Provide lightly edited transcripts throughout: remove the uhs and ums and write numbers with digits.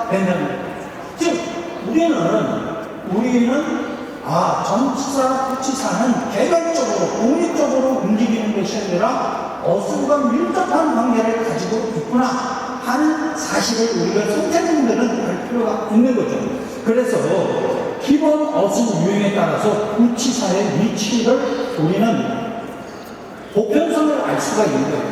된다는 거예요. 즉 우리는 전치사, 부치사는 개별적으로, 독립적으로 움직이는 것이 아니라 어순과 밀접한 관계를 가지고 있구나 하는 사실을 우리가 선생님들은 알 필요가 있는 거죠. 그래서 기본 어순 유형에 따라서 부치사의 위치를 우리는 보편성을 알 수가 있는 거예요.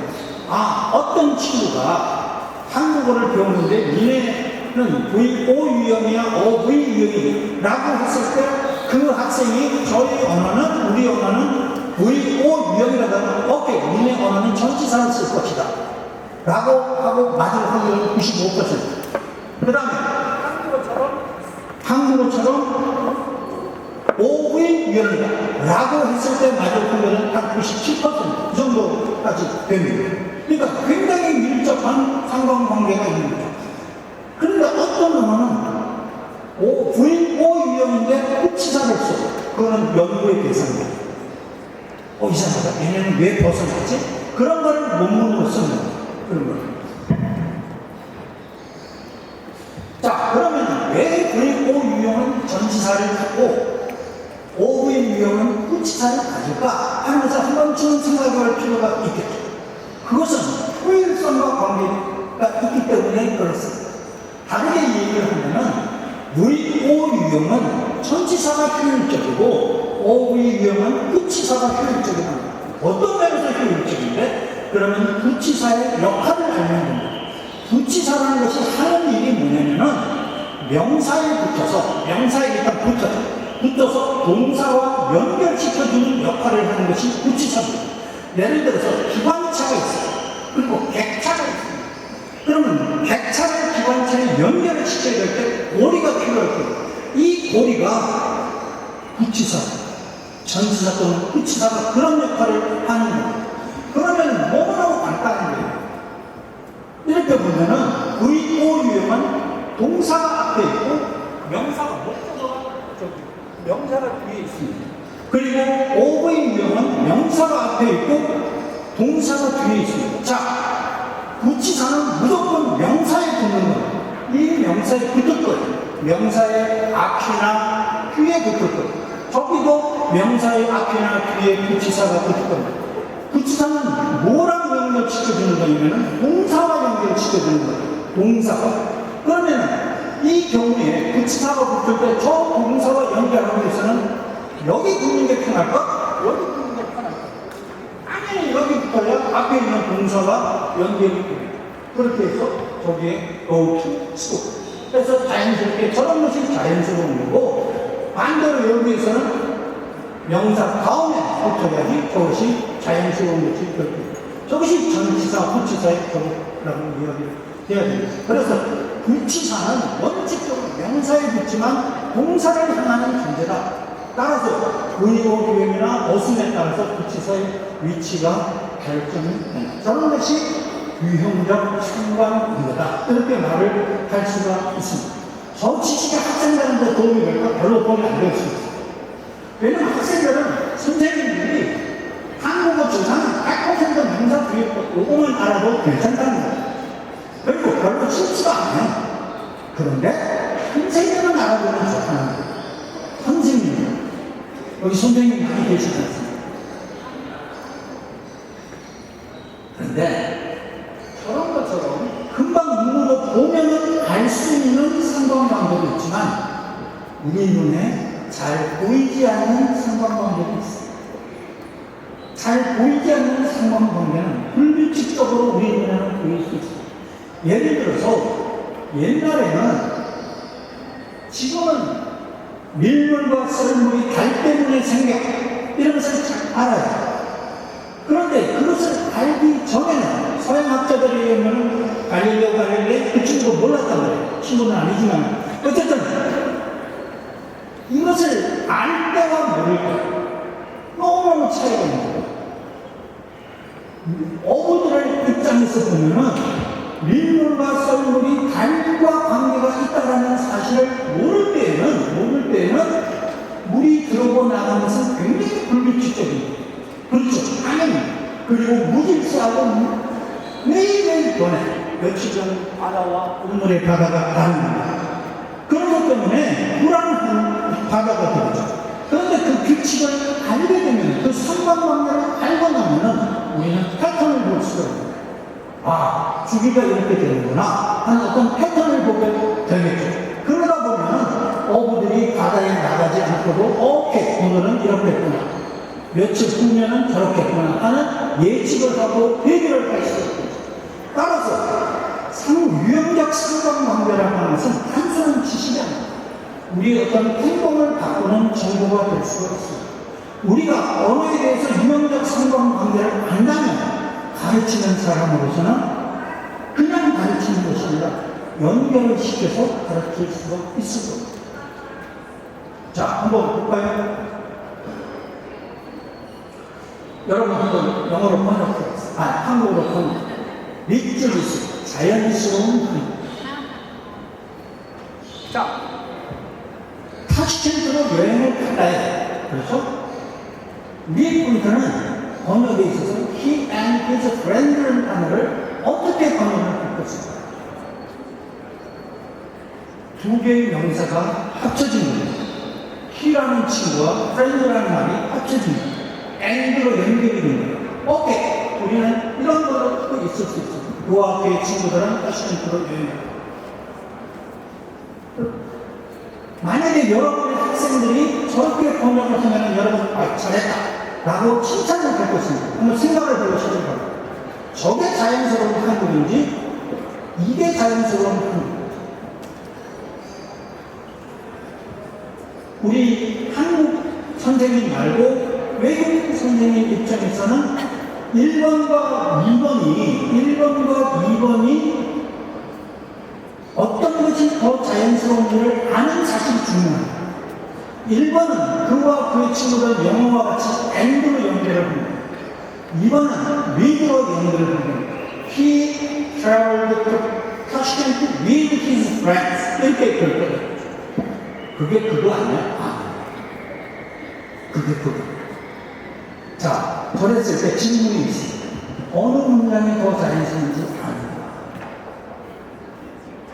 어떤 친구가 한국어를 배우는데 니네는 VO 유형이야, OV 유형이라고 했을 때 그 학생이 저희 언어는, 우리 언어는 VO 유형이라고 하면 오케이, 니네 언어는 전치사를 쓸 것이다 라고 하고 맞을 확률은 95%. 그 다음에 한국어처럼 OV 유형이다 라고 했을 때 맞을 확률은 한 97%. 그 정도까지 됩니다. 그러니까 굉장히 밀접한 상관관계가 있는 거죠. 그런데 어떤 언어는 VO 유형인데 부치사를 써. 그거는 연구의 대상이에요. 이상하다. 얘네는 왜 벗어났지? 그런 거를 논문으로 쓰는 거예요. 그런 거. 자, 그러면 왜 VO 유형은 전치사를 갖고 OV 유형은 부치사를 가질까 하는 것을 한 번쯤 생각할 필요가 있겠죠. 그것은 효율성과 관계가 있기 때문에 그렇습니다. 다르게 얘기를 하면은 VO 유형은 전치사가 효율적이고 OV 유형은 부치사가 효율적이다. 어떤 면에서 효율적인데? 그러면 부치사의 역할을 알면 됩니다. 부치사라는 것이 하는 일이 뭐냐면은 명사에 명사에 일단 붙어서 동사와 연결시켜주는 역할을 하는 것이 부치사입니다. 예를 들어서 기관차가 있어요. 그리고 객차가 있습니다. 그러면 객차를 기관차에 연결을 시켜야 될 때 고리가 필요할 거예요. 이 고리가 부치사, 전치사 또는 부치사가 그런 역할을 하는 거예요. 그러면 너무너무 간단한 거예요. 이렇게 보면은 VO 유형은 동사가 앞에 있고 명사가 명사가 뒤에 있습니다. 그리고 OV 유형은 명사가 앞에 있고 동사가 뒤에 있습니다. 자, 부치사는 무조건 명사에 붙는 거예요. 이 명사에 붙을 거예요. 명사의 앞이나 뒤에 붙을 거예요. 저기도 명사의 앞이나 뒤에 부치사가 붙을 겁니다. 부치사는 뭐랑 연결시켜주는 거냐면 동사와 연결시켜주는 거예요. 동사가. 그러면 이 경우에 부치사가 붙을 때 저 동사와 연결하기 위해서는 여기 붙는 게 편할까? 여기 붙는 게 편할까? 당연히 여기 붙어야 앞에 있는 동사가 연결이 됩니다. 그렇게 해서 저기에 go to school. 그래서 자연스럽게 저런 것이 자연스러운 거고, 반대로 여기에서는 명사 다음에 붙어야지 저것이 자연스러운 것이 됩니다. 저것이 전치사, 부치사의 결합이라고 이야기를 해야 됩니다. 그래서 부치사는 원칙적으로 명사에 붙지만 동사를 향하는 존재다. 따라서 VO 유형이나 어순에 따라서 부치사의 위치가 결정이 된다. 저런 것이 유형적 상관관계다. 이렇게 말을 할 수가 있습니다. 저 지식이 학생들한테 도움이 될까? 별로 도움이 안 될 수 있습니다. 왜냐하면 학생들은 선생님들이 한국어 조사는 100% 명사 뒤에 요거만 알아도 괜찮다는 거예요. 그리고 별로 쉽지가 않아요. 그런데 선생님은 알아보면 좋다는 거예요. 선생님. 여기 선생님이 많이 계시지 않습니까? 그런데 저런 것처럼 금방 눈으로 보면은 알 수 있는 상관관계도 있지만 우리 눈에 잘 보이지 않는 상관관계도 있어요. 잘 보이지 않는 상관관계는 불규칙적으로 우리 눈에는 보일 수 있어요. 예를 들어서 옛날에는, 지금은 밀물과 썰물이 달 때문에 생겨 이런 것을 잘 알아요. 그런데 그것을 알기 전에는 서양학자들에 의하면 갈릴레오 갈릴레이 그 친구도 몰랐단 말이에요. 친구는 아니지만 어쨌든 이것을 알 때와 모를 때 너무너무 차이가 있는 거예요. 어부들의 입장에서 보면은 밀물과 썰물이 달과 관계가 있다는 사실을 모를 때에는 물이 들어오고 나가는 것은 굉장히 불규칙적입니다. 그렇죠. 당연히. 그리고 무질서하고 매일매일 변해. 며칠 전 바다와 오늘의 바다가 다릅니다. 그런 것 때문에 불안한 바다가 되죠. 그런데 그 규칙을 알게 되면, 그 상관관계를 알고 나면은 우리는 패턴을 볼 수가 있어요. 아, 주기가 이렇게 되는구나 하는 어떤 패턴을 보게 되겠죠. 그러다 보면 어부들이 바다에 나가지 않고도 오케이, 오늘은 이렇게 했구나, 며칠 후면은 저렇게 했구나 하는 예측을 하고 해결을 할 수 있죠. 따라서 유형적 상관관계라고 하는 것은 단순한 지식이 아닙니다. 우리의 어떤 행동을 바꾸는 정보가 될 수가 있습니다. 우리가 언어에 대해서 유형적 상관관계를 안다면 가르치는 사람으로서는 그냥 가르치는 것이 아니라 연결을 시켜서 가르칠 수가 있을 겁니다. 자, 한번 볼까요? 여러분 한번 영어로 번역해보세요. 한국어로 번역. 리틀리스, 자연스러운 흔. 자, 타슈켄트로 여행을 갔다 해. 그래서 미국 분들은 번역에 있어서 he and his friend라는 단어를 어떻게 번역을 할 것인가? 두 개의 명사가 합쳐진 겁니다. he라는 친구와 friend라는 말이 합쳐진 겁니다. and로 연결이 됩니다. 오케이, 우리는 이런 거로 있을 수 있습니다. 그 학교의 친구들은 타슈켄트로 여행을. 만약에 여러분의 학생들이 저렇게 번역을 하면 여러분 잘했다 라고 칭찬을 할 것입니다. 한번 생각을 해보시기 바랍니다. 저게 자연스러운 한국인지 이게 자연스러운 한국인지. 우리 한국 선생님 말고 외국인 선생님 입장에서는 1번과 2번이 어떤 것이 더 자연스러운지를 아는 사실이 중요합니다. 1번은 그와 그의 친구들 영어와 같이 and로 연결을 합니다. 2번은 with로 연결을 합니다. He traveled to Tashkent with his friends. 이렇게 결정해요. 그게 그거 아니야? 그게 그거. 자, 그랬을 때 질문이 있습니다. 어느 문장이 더 자연스러운지 아닙니다.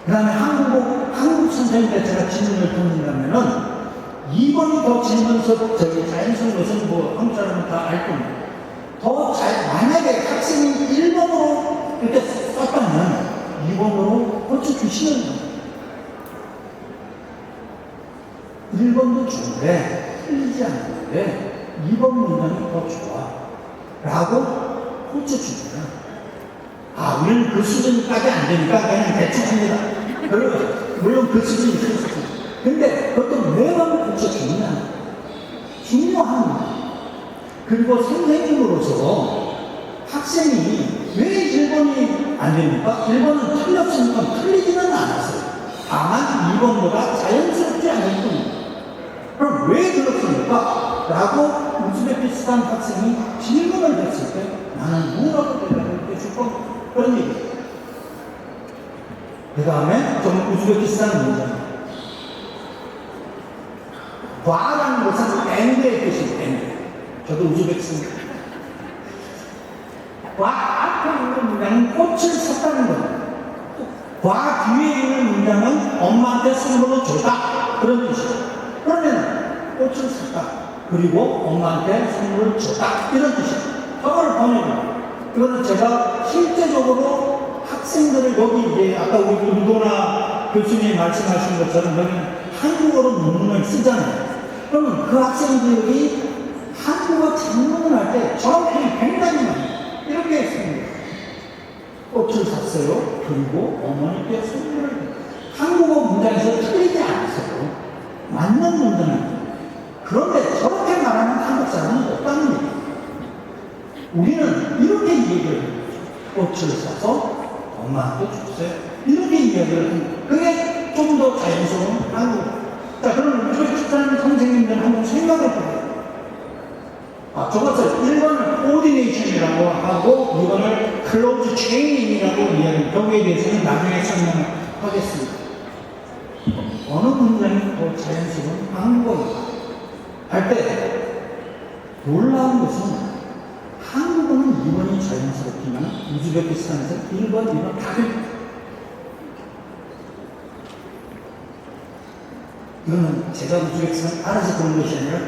그 다음에 한국 선생님께 제가 질문을 던진다면은 2번이 더 자연스러운 것은 한국 사람은 다 알 겁니다. 만약에 학생이 1번으로 이렇게 썼다면 2번으로 고쳐주시는 겁니다. 1번도 좋은데, 틀리지 않는데 2번 문장이 더 좋아 라고 고쳐줍니다. 우리는 그 수준까지 안 되니까 그냥 대충 합니다. 물론 그 수준이 있을 수 있습니다. 근데 그것도 매번 고쳐주느냐 중요합니다. 그리고 선생님으로서 학생이 왜 1번이 안 됩니까? 1번은 틀렸으니까 틀리지는 않았어요. 다만 2번보다 자연스럽지 않을 뿐입니다. 그럼 왜 그렇습니까? 라고 우즈베키스탄 학생이 질문을 했을 때 나는 뭐라고 대답을 해줄 겁니다. 그런 얘기예요. 그 다음에 좀 우즈베키스탄 문제입니다. 과라는 것은 and의 뜻입니다. and. 저도 우즈베키스탄. 과 앞에 있는 문장은 꽃을 샀다는 겁니다. 과 뒤에 있는 문장은 엄마한테 선물로 줬다. 그런 뜻이죠. 그러면 꽃을 샀다. 그리고 엄마한테 선물을 줬다. 이런 뜻이죠. 저거를 번역합니다. 이거는 제가 실제적으로 학생들을 여기 이제 아까 우리 윤도나 교수님이 말씀하신 것처럼 여기는 한국어로 논문을 쓰잖아요. 그러면 그 학생들이 한국어 작문을 할 때 저렇게 굉장히 많이 이렇게 했습니다. 꽃을 샀어요. 그리고 어머니께 선물을 줬어요. 한국어 문장에서 틀리지 않았어요. 맞는 문장입니다. 그런데 저렇게 말하는 한국 사람은 없다는 얘기예요. 우리는 이렇게 얘기를 해요. 꽃을 사서 엄마한테 줬어요. 이렇게 이야기를 합니다. 그게 좀 더 자연스러운 한국. 자, 그럼 우즈베키스탄 선생님들 한번 생각해 보세요. 저것을 1번을 코디네이션이라고 하고 2번을 클로즈 체인이라고 이야기합니다. 거기에 대해서는 나중에 설명을 하겠습니다. 어느 문장이 더 자연스러운 한국어인가 할 때 놀라운 것은 한국어는 2번이 자연스럽지만 우즈베키스탄에서 1번, 2번 다 됩니다. 이거는 제가 우주에서 알아서 그런 것이 아니라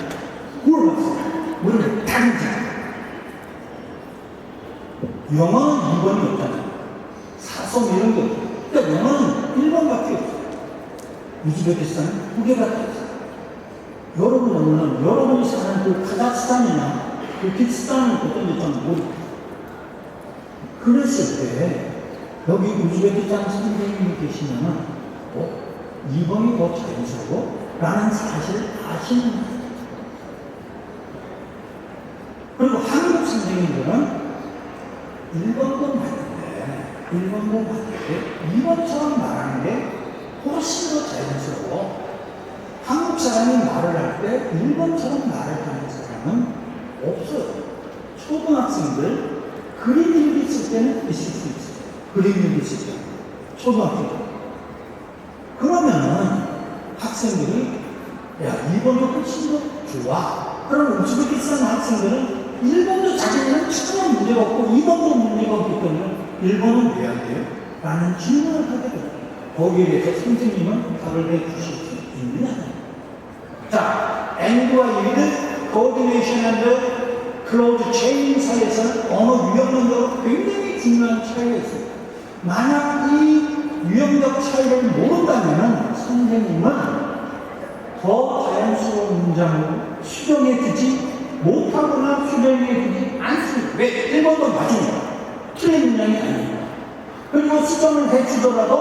물어봤어요. 물어봤어요. 다른지. 영어는 2번이 없잖아요. 사성 이런 게 없어요. 그러니까 영어는 1번밖에 없어요. 우즈베키스탄은 2개밖에 없어요. 여러분 영어는 여러분이 사는 그 카자흐스탄이나 키르기스탄은 어떤 데처럼 모르겠어요. 그랬을 때 여기 우즈베키스탄 선생님이 계시면은 2번이 더 자연스러워? 라는 사실을 아시는 거예요. 그리고 한국 선생님들은 1번도 맞는데 2번처럼 말하는 게 훨씬 더 자연스러워. 한국 사람이 말을 할 때 1번처럼 말을 하는 사람은 없어요. 초등학생들 그림 일기 쓸 때는 있을 수 있어요. 그림 일기 쓸 때는. 초등학생. 그러면은 학생들이 야 2번도 훨씬 더 좋아. 그럼 우즈베키스탄 학생들은 1번도 자기는 전혀 문제가 없고 2번도 문제가 없기 때문에 1번은 왜 안 돼요? 라는 질문을 하게 돼요. 거기에 대해서 선생님은 답을 해주실 수 있느냐? 자, N과 E는 coordination and close chain 사이에서는 언어 유형론적으로 굉장히 중요한 차이가 있습니다. 만약 이 유형적 차이를 모른다면 선생님은 더 자연스러운 문장으로 수정해 주지 못하거나 수정해 주지 않습니다. 왜? 1번도 맞으니까. 틀린 문장이 아니에요. 그리고 수정을 해 주더라도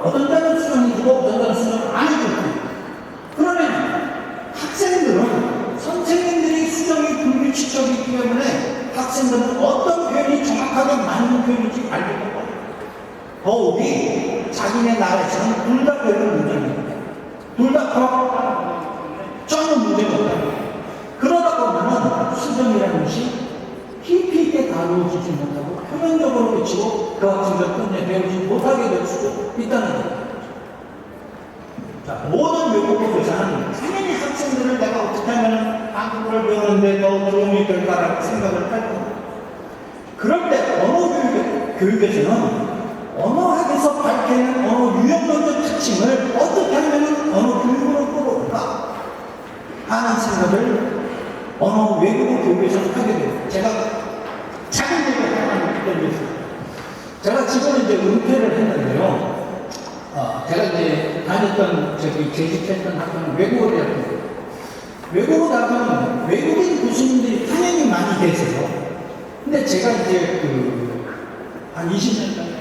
어떤 때는 수정해 주고 어떤 때는 수정을 안 해주고. 그러면 학생들은 선생님들이 수정이 불규칙적이기 때문에 학생들은 어떤 표현이 정확하게 맞는 표현인지 알게 될 거예요. 더욱이 자기네 나라에서는 둘 다 배우는 문제입니다. 둘 다 전혀 문제가 없다. 그러다 보면은 수정이라는 것이 깊이 있게 다루어지지 못하고 표면적으로 그치고 그 학생들 끝내 배우지 못하게 될 수도 있다는 거예요. 자, 모든 외국어 교사는 당연히 학생들을 내가 어떻게 하면 한국어를 배우는데 더 도움이 될까라고 생각을 할 겁니다. 그럴 때 언어 교육에서는 언어학에서 밝히는 언어 유형론적 특징을 어떻게 하면 언어 교육으로 끌어올까 하는 생각을 언어 외국어 교육에서 하게 돼요. 제가 작은 얘기를 하나 드리겠습니다. 제가 지금 이제 은퇴를 했는데요. 제가 이제 다녔던 재직했던 학교는 외국어 대학교. 외국어 대학교는 외국인 교수님들이 당연히 많이 계세요. 근데 제가 이제 한 20년 전에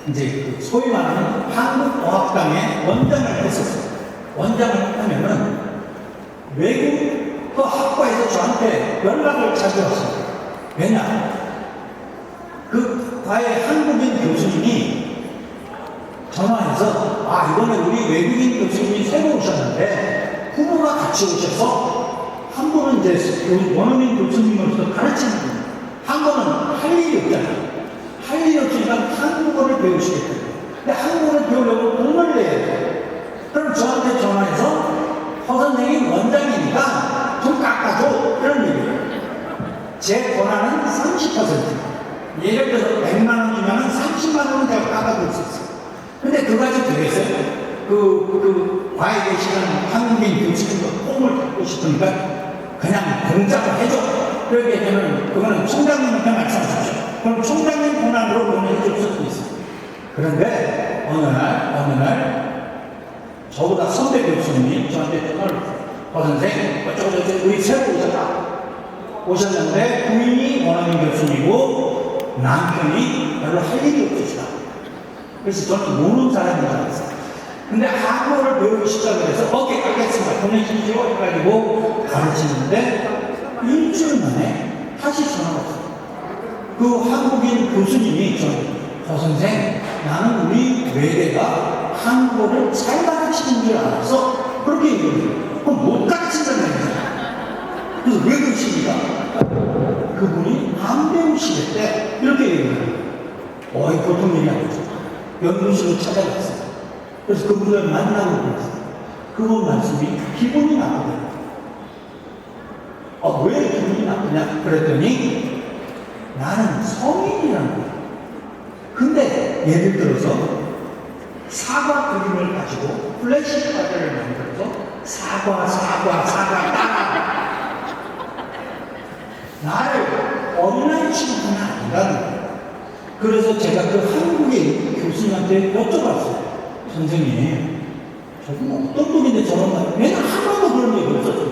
이제 소위 말하는 한국어학당에 원장을 했었어요. 원장을 하면은 외국 학과에서 저한테 연락을 자주 왔어요. 왜냐? 그 과의 한국인 교수님이 전화해서 이번에 우리 외국인 교수님이 새로 오셨는데 부부가 같이 오셔서 한 분은 이제 원어민 교수님으로서 가르치는 분, 한 분은 할 일이 없잖아요. 할 일이 없으니까 한국어를 배우시겠대요. 근데 한국어를 배우려면 돈을 내야 돼요. 그럼 저한테 전화해서 선생님 원장이니까 돈 깎아줘. 이런 얘기예요. 제 권한은 30%. 예를 들어서 100만 원 주면 30만 원은 제가 깎아줄 수 있어요. 근데 그거까지 되겠어요? 과에 계시는 한국인 교수님도 폼을 갖고 싶으니까 그냥 공짜로 해줘. 그렇게 되면 그거는 총장님한테 말씀하십시오. 그럼 총장님 권한으로 그거는 해줄 수도 있어요. 그런데 어느 날 저보다 선배 교수님이 저한테 전화를 했어요. 선생님, 어쩌고저쩌고 우리 새로 오셨는데 부인이 원어민 교수님이고 남편이 별로 할 일이 없으시다. 그래서 저는 모르는 사람인 줄 알았어요. 근데 한국어를 배우기 시작을 해서 오케이 알겠습니다. 보내주시오 해가지고 가르치는데 일주일 만에 다시 전화가 왔어요. 그 한국인 교수님이 선생 나는 우리 외대가 한국어를 잘 가르치는 줄 알았어. 그렇게 얘기해요. 그럼 못 가르친다는 거예요. 그래서 왜 그러십니까? 그분이 안 배우시겠대. 이렇게 얘기해요. 보통 일이 아니죠. 연구실로 찾아갔어요. 그래서 그분을 만나고 그랬어요. 그분 말씀이 기분이 나쁘다. 왜 기분이 나쁘냐? 그랬더니 나는 성인이라는 거야. 근데 예를 들어서 사과 그림을 가지고 플래시 카드를 만들어서 사과 따라 나를 어린아이 취급하면 안 된다는 거예요. 그래서 제가 그 한국의 교수님한테 여쭤봤어요. 선생님, 저분 어떤 분인데 저런 말, 내가 한 번도 그런 적이 없었어요.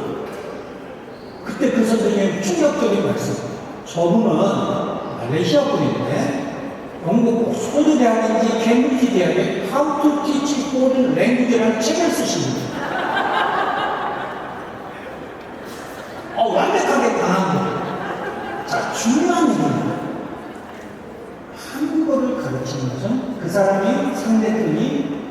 그때 그 선생님 충격적인 말씀. 저분은 말레이시아 분인데 영국 옥스퍼드 대학인지 캠브리지 대학에 How to Teach Foreign Language라는 책을 쓰십니다. 완벽하게 당한 거예요. 자, 중요한 얘기는 한국어를 가르치는 것은 그 사람이 상대편이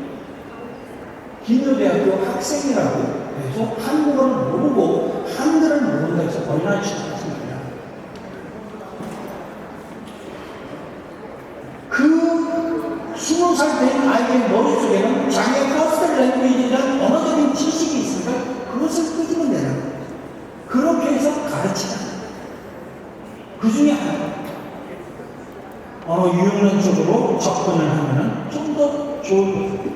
기노대학교 학생이라고 해서 한국어를 모르고 한글을 모른다 해서 어린아이 취급하십니다. 그 20살 된 아이의 머릿속에는 자기의 퍼스널 랭귀지라는 언어적인 지식이 있으니까 그것을 끄집어내는 거예요. 그렇게 해서 가르치는 거예요. 그 중에 하나, 언어 유형론적으로 접근을 하면 좀 더 좋은 거예요.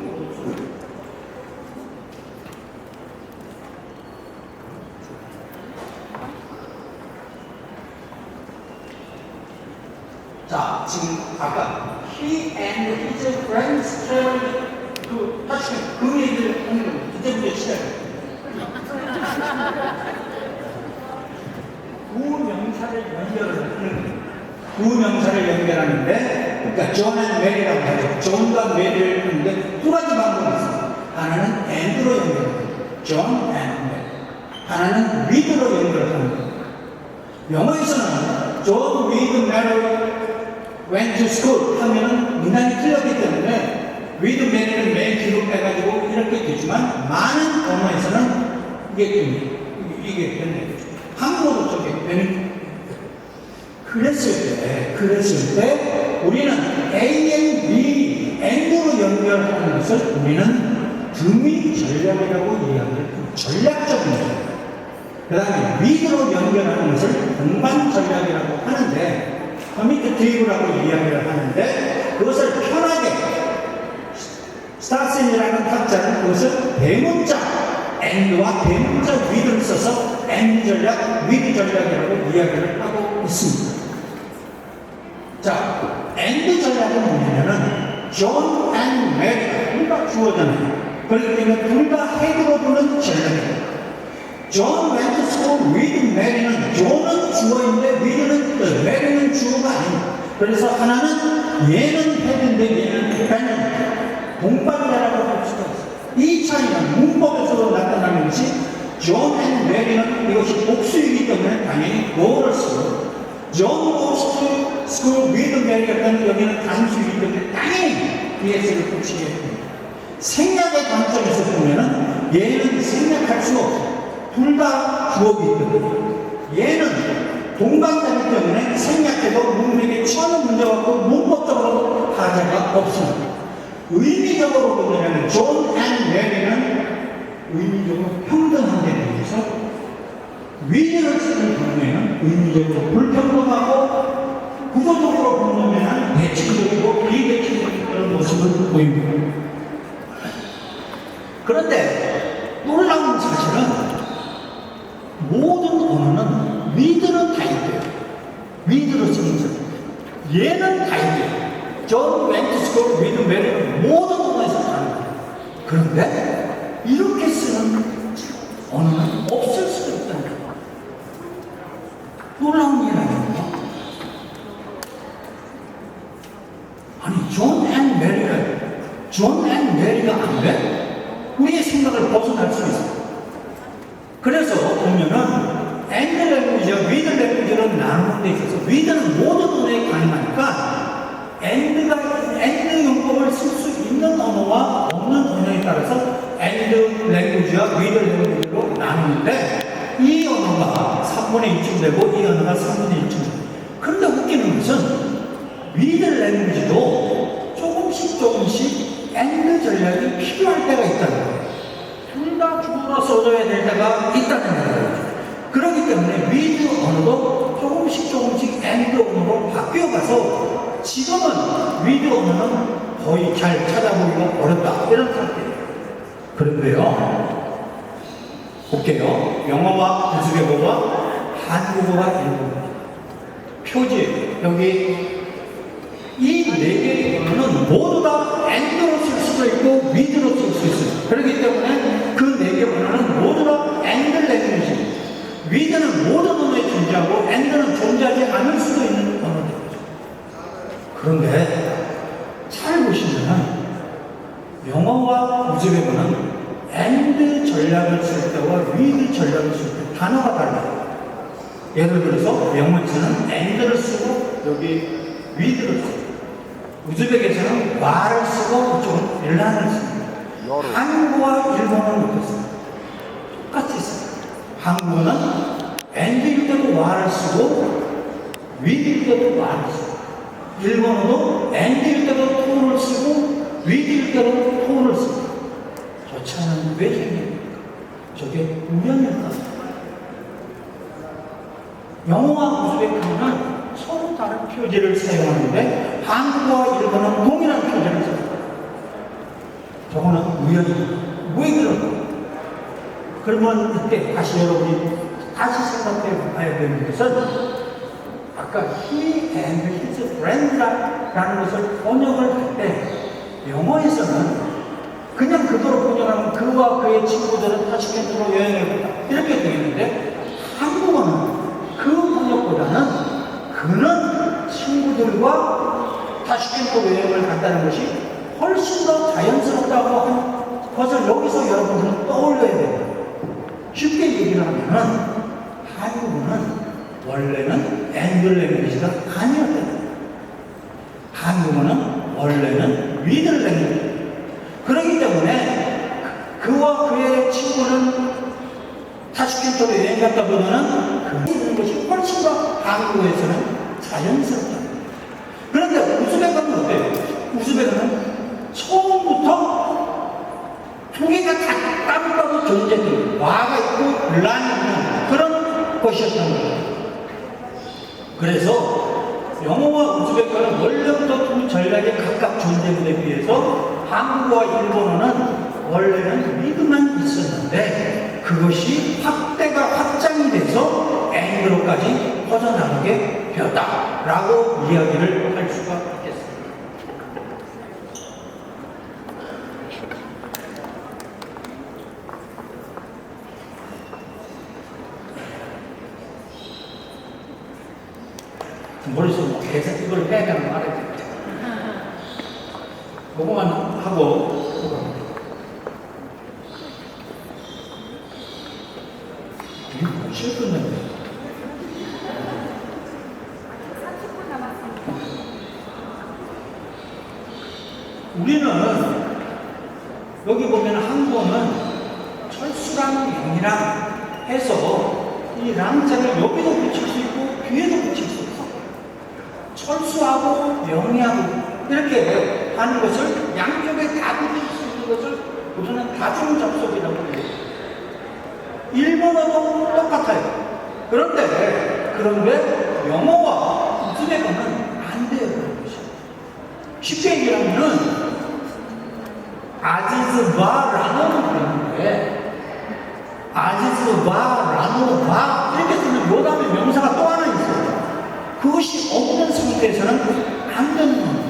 자, 지금 아까 he and his friends traveled to Tashkent 그 얘기를 하는 거예요. 이제부터 시작해요. 구명사를 연결을 하는 거예요. 구명사를 연결하는데, 그러니까 존 앤 메리라고 하죠. 존과 메리를 하는데 두 가지 방법이 있어요. 하나는 and로 연결해요. 존 앤 메리. 하나는 with로 연결하는 거예요. 영어에서는 존, with, 메리 went to school 하면은 문단이 틀렸기 때문에 with mary는 맨 뒤로 빼가지고 이렇게 되지만 많은 언어에서는 이게 되는 거죠. 한국어도 저게 되는. 그랬을 때 우리는 A and B, and로 연결하는 것을 우리는 등위 전략이라고 이야기를 해요. 전략적인 전략. 그 다음에 with로 연결하는 것을 동반 전략이라고 하는데 커미테이브라고 이야기를 하는데 그것을 편하게 스타슨이라는 학자는 그것을 대문자 and와 대문자 with를 써서 and 전략, with 전략이라고 이야기를 하고 있습니다. 자, and 전략은 뭐냐면은 John and Mary 둘 다 주어잖아요. 그렇기 때문에 둘 다 헤드로 두는 전략이에요. John went to school with Mary는 John은 주어인데 with는 Mary는 주어가 아닙니다. 그래서 하나는 얘는 헤드인데 얘는 배는 동반자라고 할 수가 있어요. 이 차이는 문법에서도 나타나는 것이 John and Mary는 이것이 복수이기 때문에 당연히 뭐를 쓰고 John goes to school with Mary였다는 여기는 단수이기 때문에 당연히 ES를 붙이게 됩니다. 생략의 관점에서 보면은 얘는 생략할 수가 없어요. 둘 다 주어이기 때문에 얘는 동반자이기 때문에 생략해도 문맥에 전혀 문제가 없고 문법적으로 하자가 없습니다. 의미적으로 보면 존 앤 메리는 의미적으로 평등한 데 대해서 위를 쓰는 경우에는 의미적으로 불평등하고 구조적으로 보면 대칭적이고 비대칭적인 그런 모습을 보입니다. 그런데 놀라운 사실은 모든 언어는 위드는 다 있대요. 위드로 쓰는 것. 얘는 다 있대요. 존 웬트스코 위드 메리는 모든 언어에서 다릅니다. 그런데 이렇게 쓰는 언어는 없을 수도 있다는 거예요. 놀라운 일 아닙니까? 아니 존 앤 메리가 안 돼? 우리의 생각을 벗어날 수 있어요. 그래서 보면은 and 랭귀지와 with 랭귀지를 나누는 데 있어서 with는 모든 언어에 가능하니까 and 용법을 쓸 수 있는 언어와 없는 언어에 따라서 and 랭귀지와 with 랭귀지로 나누는데 이 언어가 3분의 2쯤 되고 이 언어가 3분의 1쯤 되고 그런데 웃기는 것은 with 랭귀지도 조금씩 and 전략이 필요할 때가 있다는 거예요. 둘 다 주어로 써줘야 될 때가 있다는 거예요. 그렇기 때문에 with 언어도 조금씩 and 언어로 바뀌어가서 지금은 with 언어는 거의 잘 찾아보기가 어렵다 이런 상태예요. 그런데요 볼게요. 영어와 우즈베거와 한국어와 일본어. 표지, 여기 이 네 개의 언어는 모두 다 and로 쓸 수도 있고 with로 쓸 수 있어요. 그렇기 때문에 그 네 개의 언어는 모두 다 and language. with는 모든 언어에 존재하고 and는 존재하지 않을 수도 있는 언어들이죠. 그런데 잘 보시면 영어와 우즈베거는 and 전략을 쓸 때와 with 전략을 쓸 때 단어가 달라요. 예를 들어서 영어에서는 and를 쓰고 여기 with를 쓰고 우즈벡에서는 와를 쓰고 이쪽은 일란을 씁니다. 한국어와 일본어는 어떻습니까? 똑같이 있습니다. 한국어는 and일 때도 와를 쓰고 with일 때도 와를 쓰고 일본어도 and일 때도 to를 쓰고 with일 때도 to를 씁니다. 저 차이는 왜 생깁니까? 저게 우연일까? 영어와 우즈베크어는 서로 다른 표제를 사용하는데 한국어와 일본어는 동일한 표제를 사용합니다. 저거는 우연입니다. 왜 그럴까? 그러면 이때 다시 여러분이 다시 생각해 봐야 되는 것은 아까 he and his friend라는 것을 번역을 할 때 영어에서는 그냥 그대로 번역하면 그와 그의 친구들은 타시켄트로 여행을 갔다 이렇게 되겠는데 한국어는 그 번역보다는 그는 친구들과 타시켄트 여행을 갔다는 것이 훨씬 더 자연스럽다고 한 것을 여기서 여러분들은 떠올려야 됩니다. 쉽게 얘기를 하면은 한국어는 원래는 앵글 랭귀지가 아니었다. 한국어는 원래는 미들 랭귀지. 그렇기 때문에 그와 그의 친구는 타시켄트로 여행 갔다 보면은 그 있는 것이 훨씬 더 한국어에서는 자연스럽다. 그런데 우즈벡어는 어때요? 우즈벡어는 처음부터 두 개가 다 따로따로 존재되는 와가 있고 란이 있는 그런 것이었던 거예요. 그래서 영어와 우즈벡어는 원래부터 두 전략에 각각 존재한 데 비해서 한국어와 일본어는 원래는 미드만 있었는데 그것이 확장이 돼서 앵글로까지 퍼져나가게 되었다라고 이야기를 할 수가 있겠습니다. 머릿속에 계속 이걸 빼면 말해야 되겠죠. 그거만 하고 이게 뭐지 끝났네. 30분 남았습니다. 우리는 여기 보면 한국어는 철수랑 영이랑 해서 이 랑자를 여기도 붙일 수 있고 뒤에도 붙일 수 있어. 철수하고 영이하고 이렇게 하는 것을 양쪽에 다 붙일 수 있는 것을 우리는 다중 접속이라고 해요. 일본어도 똑같아요. 그런데 영어와 우즈벡어는 안 돼요. 그런 것이. 쉽게 얘기하면은 아지즈바 라노는 그랬는데 아지즈바 라노바 이렇게 쓰는 요 다음에 명사가 또 하나 있어요. 그것이 없는 상태에서는 안 되는 겁니다.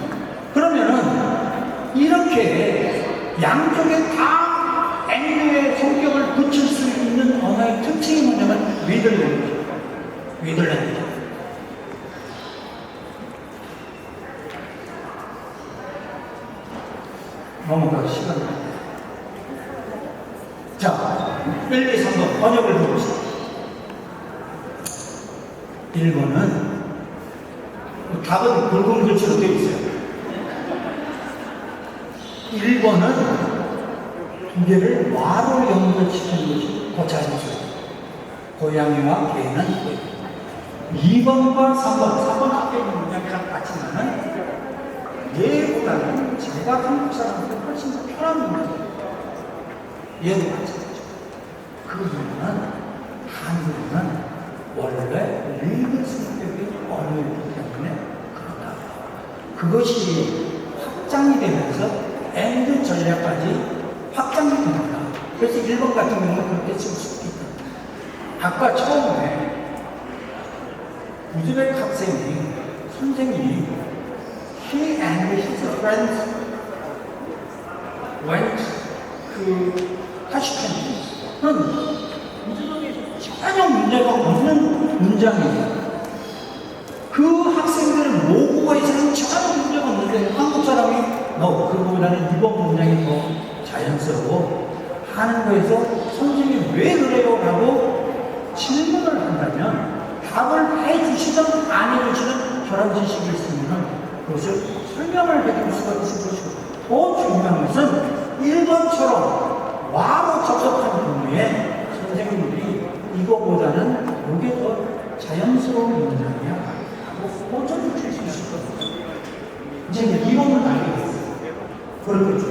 그러면은 이렇게 양쪽에 다 앵글의 성격을 붙일 수 있는 언어의 특징이 뭐냐면 위들랭귀지. 넘어갈 시간이 없네요. 자, 1, 2, 3번 번역을 해봅시다. 1번은 답은 굵은 글씨로 되어 있어요. 1번은 두 개를 와로 연결시키는 것이 더 자연스러워요. 고양이와 개는 2번과 3번 앞에 있는 문장이랑 같지만은 얘보다는 제가 한국 사람한테 훨씬 더 편한 문장이에요. 얘도 마찬가지죠. 그 이유는 한국어는 원래 리드 성격의 언어이기 때문에 그렇다. 그것이 확장이 되면서 엔드 전략까지 확장이 됩니다. 그래서 1번 같은 경우는 그렇게 쓸 수 있다. 아까 처음에 우즈벡 학생이 선생님이 he and his friends went 그 타슈켄트는 전혀 문제가 없는 문장이에요. 그 학생들의 모국어에서는 전혀 문제가 없는데 한국 사람이 너 그거보다는 이번 문장이 더 자연스러워 하는 거에서 선생님이 왜 그래요? 라고 질문을 한다면 답을 해주시든 안 해주시든 저런 지식이 있으면 그것을 설명을 해줄 수가 있을 것이고 더 중요한 것은 1번처럼 와로 접속한 경우에 선생님들이 이거보다는 이게 더 자연스러운 문장이야 하고 보전을 줄 수 있을 겁니다. 이제 이론을 알겠어요. 그렇겠죠.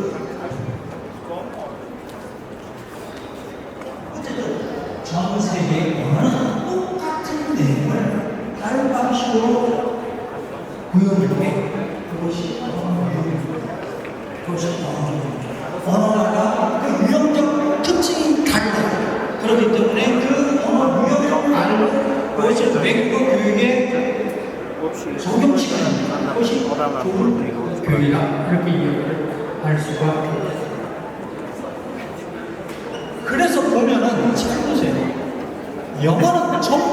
어쨌든 전 세계 언어는 똑같은 내용을 다른 방식으로 구현할 때 그것이 언어입니다. 그것이 언어입니다. 언어가 그 유형적 특징이 달라요. 그렇기 때문에 그 언어 유형을 알고 그것을 외국어 교육에 적용시키는 것이 좋은 교육이다. 이렇게 이야기를 할 수가 있습니다. 그래서 보면은 잘 보세요. 영어는 전부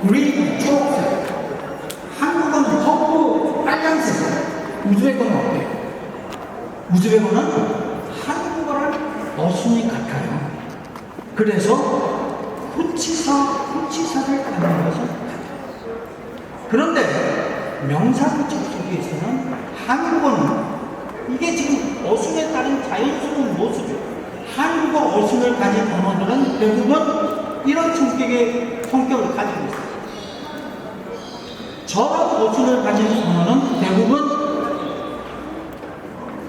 그린, 초록색, 한국어는 전부 빨간색, 우즈벡어는 어때요? 우즈벡어는 한국어랑 어순이 같아요. 그래서 후치사를 갖는 것은 같아요. 그런데 명사구적 속에서는 한국어는 이게 지금 어순에 따른 자연스러운 모습이에요. 한국어 어순을 가진 언어들은 대부분 이런 성격을 가지고 있어요. 저런 어순을 가진 언어는 대부분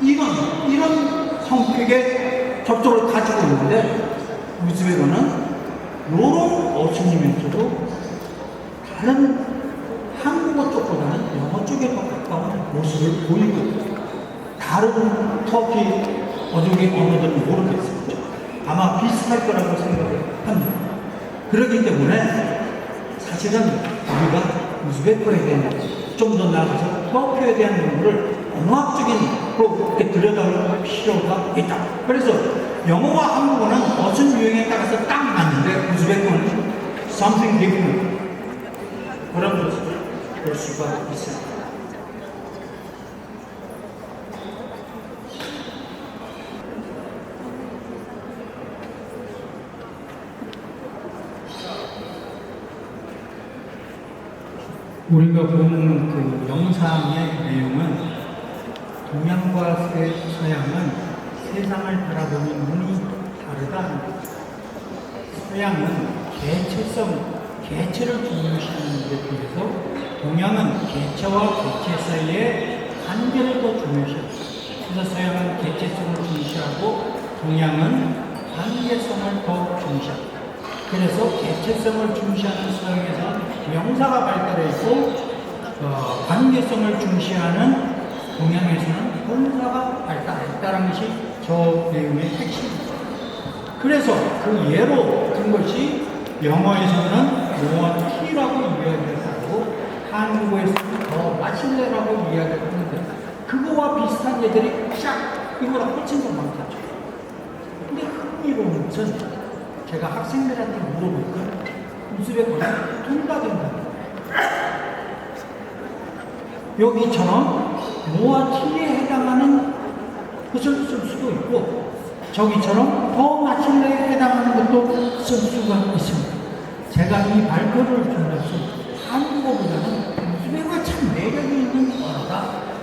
이런 성격의 접촉을 가지고 있는데 우즈벡어는 이런 어순이면서도 다른 한국어 쪽보다는 영어 쪽에 더 가까운 모습을 보이고 있어요. 다른 터키 어종의 언어들은 모르겠어요. 아마 비슷할 거라고 생각을 합니다. 그렇기 때문에 사실은 우리가 우즈벡어에 대한 좀 더 나아가서 터키에 대한 연구를 언어학적인로 이렇게 들여다볼 필요가 있다. 그래서 영어와 한국어는 어순 유형에 따라서 딱 맞는데 우즈벡어는 something different 그런 것을 볼 수가 있습니다. 우리가 보는 그 영상의 내용은 동양과 서양은 세상을 바라보는 눈이 다르다는 거죠. 서양은 개체를 중요시하는 데 비해서 동양은 개체와 개체 사이의 관계를 더 중요시합니다. 그래서 서양은 개체성을 중시하고 동양은 관계성을 더 중시합니다. 그래서 개체성을 중시하는 서양에서는 명사가 발달해 있고 관계성을 중시하는 동양에서는 본사가 발달했다는 것이 저 내용의 핵심입니다. 그래서 그 예로 든 것이 영어에서는 뭐티라고 이야기를 하고 한국어에서는 더 마실레라고 이야기를 하는데 그거와 비슷한 예들이 쫙 이거랑 꽂힌 건 많겠죠. 근데 흥미로운 것은 제가 학생들한테 물어보니까 우즈벡어는 통과된다. 여기처럼 뭐와 티에 해당하는 것을 쓸 수도 있고 저기처럼 더 마실레에 해당하는 것도 쓸 수가 있습니다. 제가 이 발표를 준다서 한국어보다는 우즈벡어가 참 매력이 있는 언어다.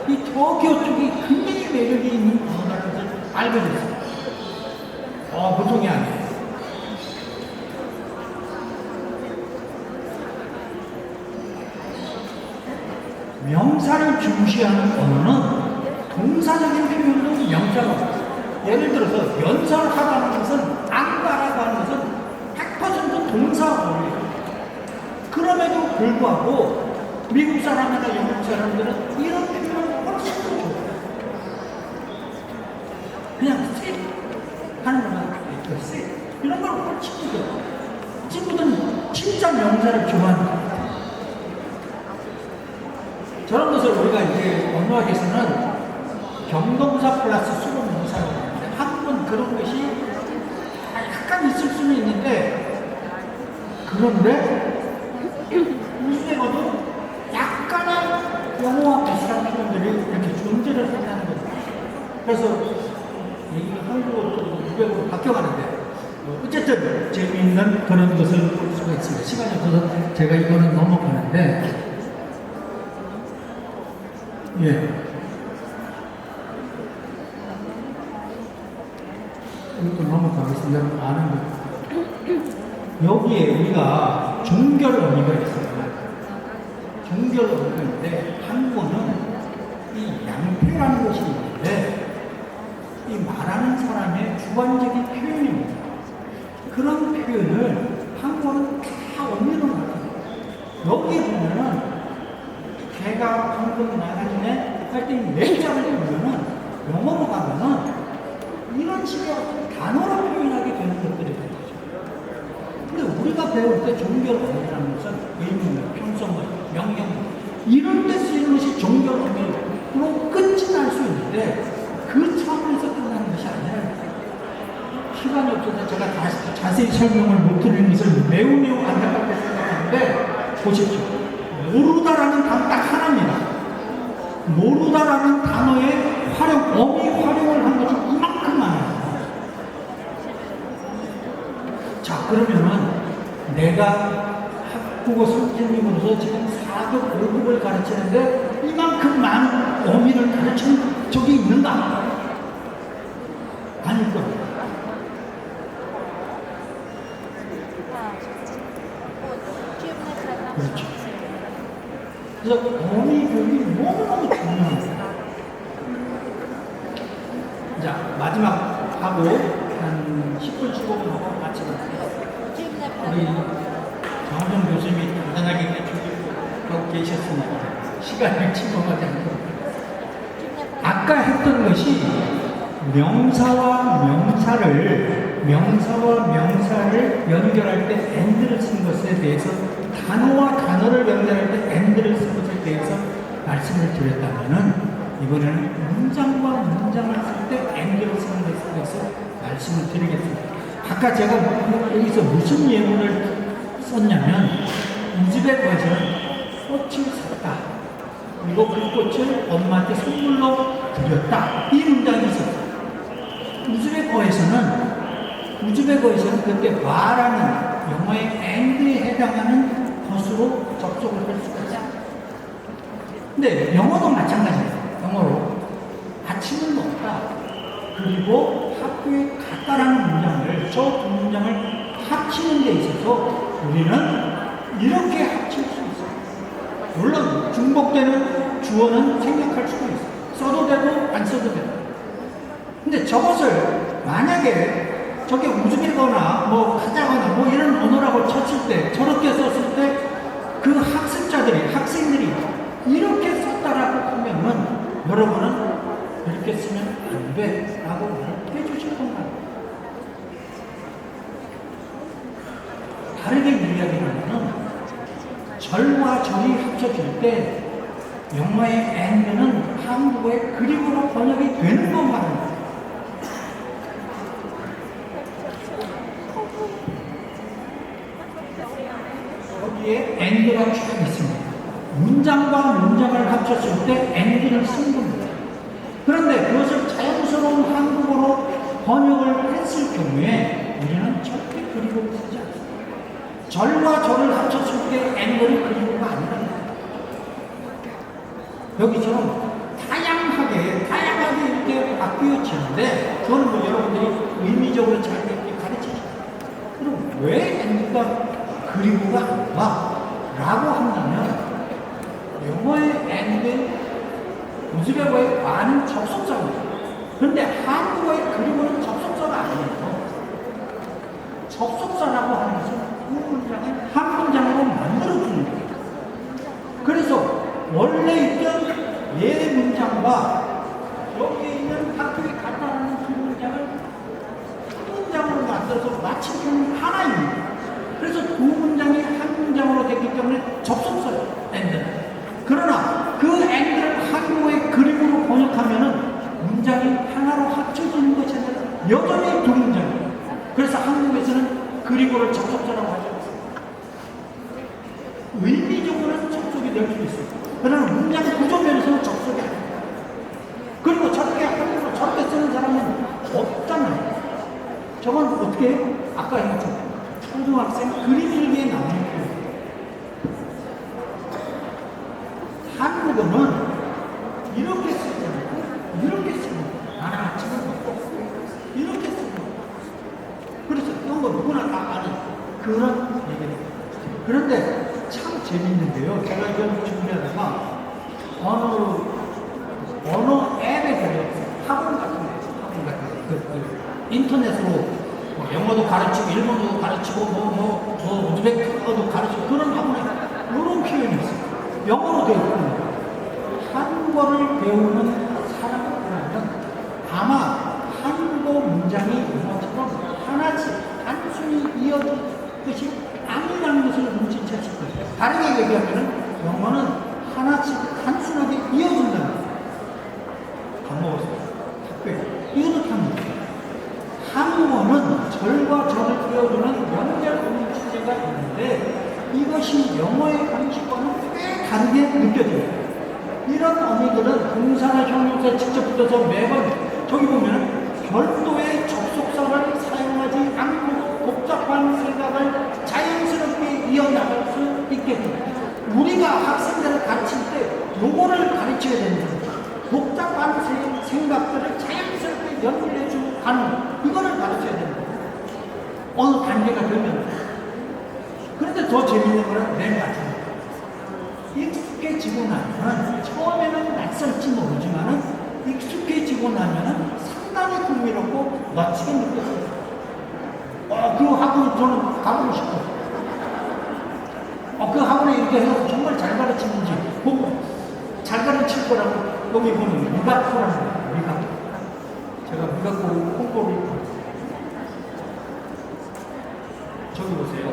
이 터키어 쪽이 굉장히 매력이 있는 언어라는 것을 알게 됐습니다. 보통이 아니에요. 명사를 중시하는 언어는 동사적인 표현도 명사가 없어요. 예를 들어서 연설을 하라는 것은 안가라고 하는 것은 100% 동사어예요. 그럼에도 불구하고 미국 사람이나 영국 사람들은 이런 표현을 훨씬 더 좋아해요. 그냥 쎄 하는 거나 글쎄 이런 걸 꼭 친구들은 진짜 명사를 좋아하는 거예요. 저런 것을 우리가 이제 언어학에서는 경동사 플러스 수동 명사라고 하는데 한국은 그런 것이 약간 있을 수는 있는데 그런데 우스갯어도 약간의 영어와 비슷한 표현들이 이렇게 존재를 한다는 거죠. 그래서 얘기가 한국어로 유배으로 바뀌어가는데 어쨌든 재미있는 그런 것을 볼 수가 있습니다. 시간이 없어서 제가 이거는 넘어가는데 예. 이것도 넘어가겠습니다. 아는 것. 여기에 우리가 종결 의미가 있습니다. 종결 의미가 있는데 한국어는 이 양패라는 것이 있는데 이 말하는 사람의 주관적인 표현입니다. 그런 표현을 한국어는 다 의미로 나타내요. 여기에 보면은 걔가 방금 나가전에 할 때 몇 장을 보면은 영어로 가면은 이런 식의 단어로 표현하게 되는 것들이 되는 거죠. 근데 우리가 배울 때 종결 언어라는 것은 의문, 평성어, 명령 이런 데 쓰이는 것이 종결 언어로 끝이 날 수 있는데 그 차원에서 끝나는 것이 아니라 시간이 없어서 제가 자세히 설명을 못 드리는 것을 매우 안타깝게 생각하는데 보십시오. 모르다라는 단어 딱 하나입니다. 모르다라는 단어의 어미 활용을 한 것이 이만큼 많아요. 자, 그러면은 내가 한국어 선생님으로서 지금 4급, 5급을 가르치는데 이만큼 많은 어미를 가르치는 적이 있는가? 아닐 겁니다. 그렇죠. 그래서 어미 교육이 너무너무 중요합니다. 자, 마지막 하고 한 10분 15분 하고 마치겠습니다. 우리 정호정 교수님이 단단하게 교육하고 계셨으니까 시간을 침범하지 않고 아까 했던 것이 명사와 명사를 연결할 때 and를 쓴 것에 대해서 단어와 단어를 연결할 때 and를 쓴 것에 대해서 말씀을 드렸다면은 이번에는 문장과 문장을 쓸 때 and를 쓰는 것에 대해서 말씀을 드리겠습니다. 아까 제가 여기서 무슨 예문을 썼냐면 우즈벡어에서는 꽃을 샀다. 그리고 그 꽃을 엄마한테 선물로 드렸다. 이 문장이 있었어요. 우즈벡어에서는 그때 와라는 영어의 and에 해당하는 것으로 접속을 할 수가 있어요. 근데 영어도 마찬가지예요. 영어로 아침은 먹다. 그리고 학교에 갔다라는 문장을 저 두 문장을 합치는 데 있어서 우리는 이렇게 합칠 수 있어요. 물론 중복되는 주어는 생략할 수도 있어요. 써도 되고 안 써도 되고. 근데 저것을 만약에 저게 우즈벡어나 뭐 카자흐나 뭐 이런 언어라고 쳤을 때 저렇게 썼을 때 그 학생들이 이렇게 썼다라고 하면은 여러분은 이렇게 쓰면 안 돼 라고 해주실 건가요? 다르게 이야기하면 절과 절이 합쳐질 때 영어의 and는 한국어의 그리고로 번역이 되는 것만 합니다. 여기에 and가 쭉 있습니다. 문장과 문장을 합쳤을 때 and를 쓴 겁니다. 그런데 그것을 자연스러운 한국어로 번역을 했을 경우에 우리는 절대 그리고를 쓰지 않습니다. 절과 절을 합쳤을 때 and는 그리고가 아니라 여기처럼 다양하게 이렇게 바뀌어지는데 그건 뭐 여러분들이 의미적으로 잘 이렇게 가르치죠. 그럼 왜 and가 그리고가 안 와? 라고 한다면 영어의 and, 우즈벡어의 와는 접속사입니다. 그런데 한국어의 그리고는 접속사가 아니에요. 접속사라고 하는 것은 그 문장을 한 문장으로 만들어주는 거예요. 그래서 원래 있던 예 문장과 여기에 있는 학교에 갔다라는 두 문장을 만들어서 마침표는 하나입니다. 그래서 두 문장이 한 문장으로 됐기 때문에 접속사예요. 엔드는. 그러나 그 엔드를 한국어의 그림으로 번역하면은 문장이 하나로 합쳐지는 것이 아니라 여전히 두 문장이에요. 그래서 한국에서는 그림어를 접속사라고 하지 않습니다. 의미적으로는 접속이 될 수 있어요. 그러나 문장 구조면에서는 접속이 아닙니다. 그리고 저렇게 한국어로 저렇게 쓰는 사람은 없잖아요. 저건 어떻게 해요? 아까 했죠. 초등학생 그림 일기에 나오는 거예요. 한국어는 이렇게 쓰잖아요. 이렇게 쓰는 거예요. 아침을 먹고 이렇게 쓰는 거예요. 그래서 이런 거 누구나 다 아는 그런 얘기예요. 그런데 참 재밌는데요. 제가 이걸 준비하다가 언어 앱에 걸렸어요. 학원 같은 데, 인터넷으로 뭐 영어도 가르치고, 일본어도 가르치고, 우즈베크어도 가르치고, 그런 학원에 이런 표현이 있어요. 영어로 되어 있거든요. 한국어를 배우는 사람이라면 아마 한국어 문장이 영어처럼 하나씩 단순히 이어질 것이 아니라는 것을 눈치챘을 거예요. 다르게 얘기하면 영어는 하나씩 단순하게 이어진다는 거예요. 밥 먹었어요. 학교에. 이것도 합니다. 한국어는 절과 절을 이어주는 연결 음치제가 있는데 이것이 영어의 방식과는 꽤 다르게 느껴져요. 이런 어미들은 동사나 형용사에 직접 붙어서 매번 저기 보면 별도의 접속사를 사용하지 않고 복잡한 생각을 자연스럽게 이어나갈 수 있게 됩니다. 우리가 학생들을 가르칠 때 요거를 가르쳐야 됩니다. 복잡한 생각들을 자연스럽게 연결해주고 가는 이거를 가르쳐야 됩니다. 어느 단계가 되면. 그런데 더 재밌는 거는 맨 마지막. 익숙해지고 나면 처음에는 낯설지 모르지만은 익숙해지고 나면은 상당히 흥미롭고 멋지게 느껴져요. 그 학원 저는 가보고 싶어요. 그 학원에 이렇게 해서 정말 잘 가르치는지 보고 잘 가르칠 거라고 여기 보면 미각도라는 거예요. 미각도. 제가 미각도 홍보를 저기 보세요.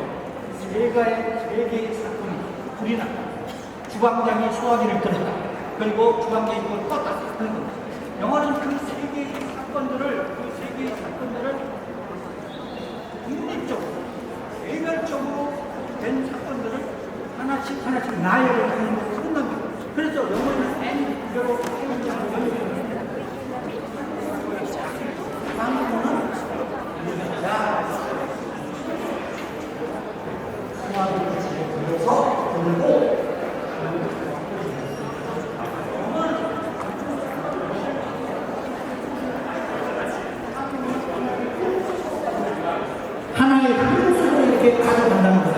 세 개의 사건이 불이 났다. 주방장이 소화기를 들었다. 그리고 주방장이 그걸 껐다. 영화는 그 세 개의 사건들을 독립적으로 개별적으로 된 사건들을 하나씩 나열을 하는 것으로 끝납니다. 그래서 영어는 N별로 한국어는 소화기를 들어서 돌고 하나의 큰 수로 이렇게 가져간다는 거예요.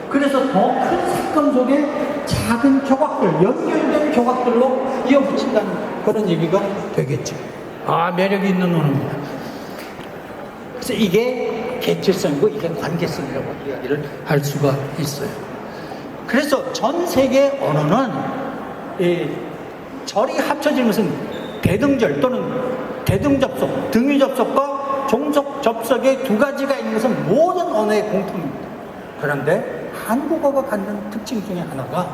그래서 더 큰 사건 속에 작은 조각들, 연결된 조각들로 이어붙인다는 그런 얘기가 되겠죠. 매력이 있는 언어입니다. 그래서 이게 개체성이고 이게 관계성이라고 이야기를 할 수가 있어요. 그래서 전 세계 언어는 절이 합쳐진 것은 대등절 또는 대등접속, 등위접속과 종속접속의 두 가지가 있는 것은 모든 언어의 공통입니다. 그런데 한국어가 갖는 특징 중에 하나가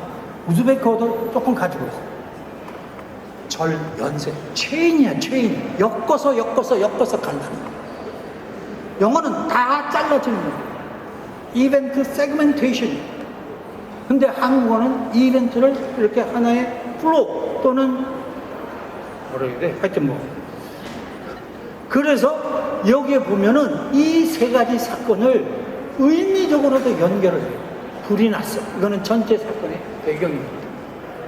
우즈베크어도 조금 가지고 있어요. 절, 연세, 체인이야, 체인. 엮어서 간다는 거예요. 영어는 다 잘라지는 거예요. 이벤트 세그멘테이션. 근데 한국어는 이벤트를 이렇게 하나의 플로우 또는 뭐라 해야 돼? 하여튼 그래서 여기에 보면은 이 세 가지 사건을 의미적으로도 연결을 해요. 불이 났어. 이거는 전체 사건의 배경입니다.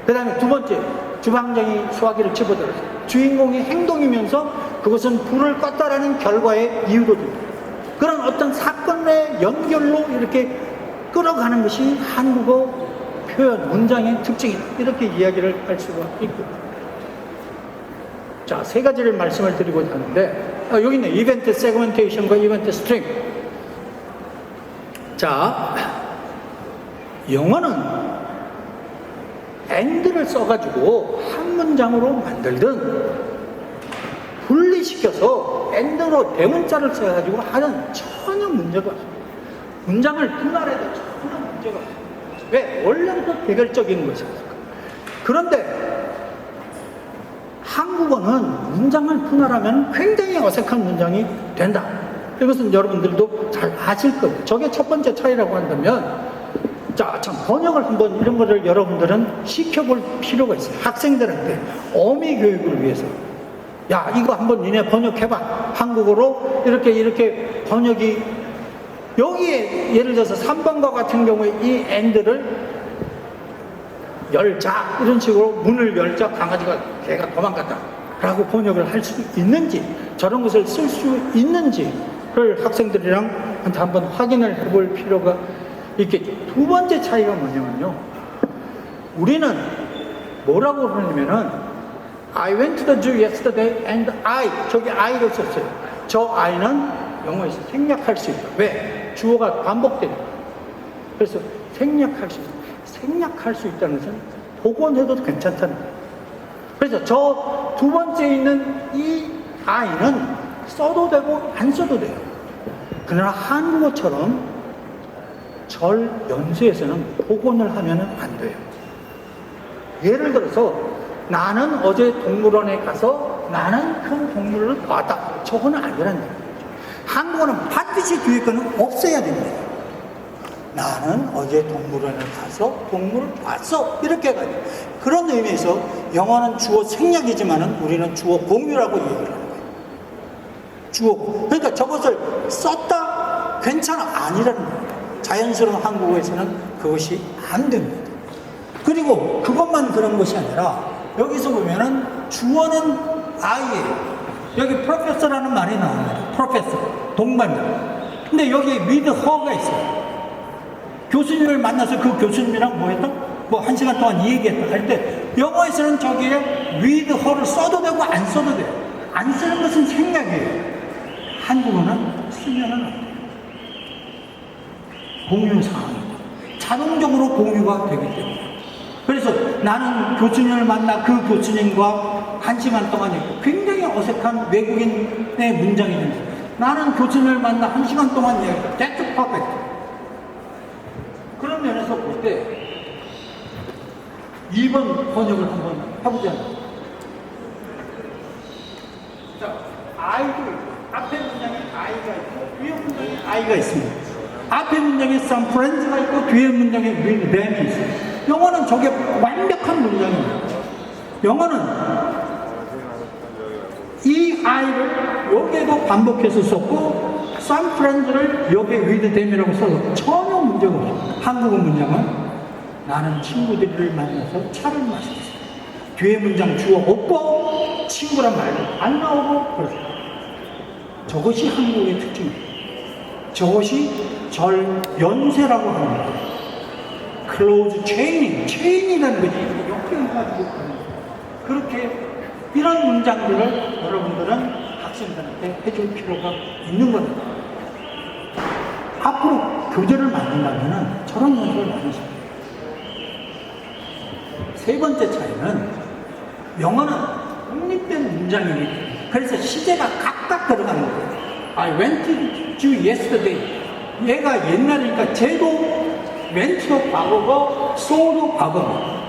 그 다음에 두 번째, 주방장이 소화기를 집어들었어요. 주인공의 행동이면서 그것은 불을 껐다라는 결과의 이유도 됩니다. 그런 어떤 사건의 연결로 이렇게 끌어가는 것이 한국어 표현, 문장의 특징이다. 이렇게 이야기를 할 수가 있고. 자, 세 가지를 말씀을 드리고자 하는데, 여기 있네. 이벤트 세그멘테이션과 이벤트 스트링. 자, 영어는 and를 써가지고 한 문장으로 만들든 분리 시켜서 엔드로 대문자를 써가지고 하는 전혀 문제가 없어요. 문장을 분할해도 전혀 문제가 없어요. 왜? 원래부터 개별적인 것이니까. 그런데 한국어는 문장을 분할하면 굉장히 어색한 문장이 된다. 이것은 여러분들도 잘 아실 거예요. 저게 첫 번째 차이라고 한다면, 자, 참, 번역을 한번 이런 거를 여러분들은 시켜볼 필요가 있어요. 학생들한테 어미 교육을 위해서. 야, 이거 한번 니네 번역해봐. 한국어로 이렇게 번역이, 여기에 예를 들어서 3번과 같은 경우에 이 and를 열자, 이런 식으로 문을 열자, 강아지가 개가 도망갔다 라고 번역을 할 수 있는지, 저런 것을 쓸 수 있는지를 학생들이랑 한번 확인을 해볼 필요가 있겠죠. 두 번째 차이가 뭐냐면요, 우리는 뭐라고 그러냐면은 I went to the zoo yesterday and 저기 I를 썼어요. 저 I는 영어에서 생략할 수 있다. 왜? 주어가 반복됩니다. 그래서 생략할 수 있다. 생략할 수 있다는 것은 복원해도 괜찮다는 거예요. 그래서 저 두 번째 있는 이 I는 써도 되고 안 써도 돼요. 그러나 한국어처럼 절 연수에서는 복원을 하면 안 돼요. 예를 들어서 나는 어제 동물원에 가서 나는 큰 동물을 봤다. 저거는 아니라는 거예요. 한국어는 반드시 뒤에 거는 없애야 됩니다. 나는 어제 동물원에 가서 동물을 봤어. 이렇게 해가지고. 그런 의미에서 영어는 주어 생략이지만은 우리는 주어 공유라고 얘기를 하는 거예요. 주어. 그러니까 저것을 썼다? 괜찮아. 아니라는 거예요. 자연스러운 한국어에서는 그것이 안 됩니다. 그리고 그것만 그런 것이 아니라 여기서 보면은 주어는 I예요. 여기 프로페서라는 말이 나옵니다. 프로페서. 동반자. 근데 여기 with her가 있어요. 교수님을 만나서 그 교수님이랑 뭐 했다? 뭐 1시간 동안 이 얘기했다 할 때 영어에서는 저기에 with her를 써도 되고 안 써도 돼요. 안 쓰는 것은 생략이에요. 한국어는 쓰면은 안 돼요. 공유사항입니다. 자동적으로 공유가 되기 때문에. 그래서 나는 교수님을 만나 그 교수님과 1시간 동안 있고 굉장히 어색한 외국인의 문장이 됩니다. 나는 교수님을 만나 1시간 동안 이야기했다. That's perfect. 그런 면에서 볼 때 2번 번역을 한번 해보자. 자, I도 있고 앞에 문장에 I가 있고 뒤에 문장에 I가 있습니다. 앞에 문장에 some friends가 있고 뒤에 문장에 with them이 있어요. 영어는 저게 완벽한 문장입니다. 영어는 이 I를 여기에도 반복해서 썼고 some friends를 여기에 with them이라고 써서 전혀 문제가 없어요. 한국어 문장은 나는 친구들을 만나서 차를 마셨어요. 뒤에 문장 주어 없고 친구란 말도 안 나오고 그렇습니다. 저것이 한국의 특징입니다. 저것이 절 연쇄라고 합니다. close chaining, chain이라는 것이 연결해가지고 그렇게 이런 문장들을 여러분들은 학생들한테 해줄 필요가 있는 겁니다. 앞으로 교재를 만든다면 저런 연습을 많이 합니다. 세 번째 차이는 영어는 독립된 문장이기 때문에 그래서 시제가 각각 들어가는 거예요. I went to yesterday. 얘가 옛날이니까 쟤도 went도 과거고 so도 과거입니다.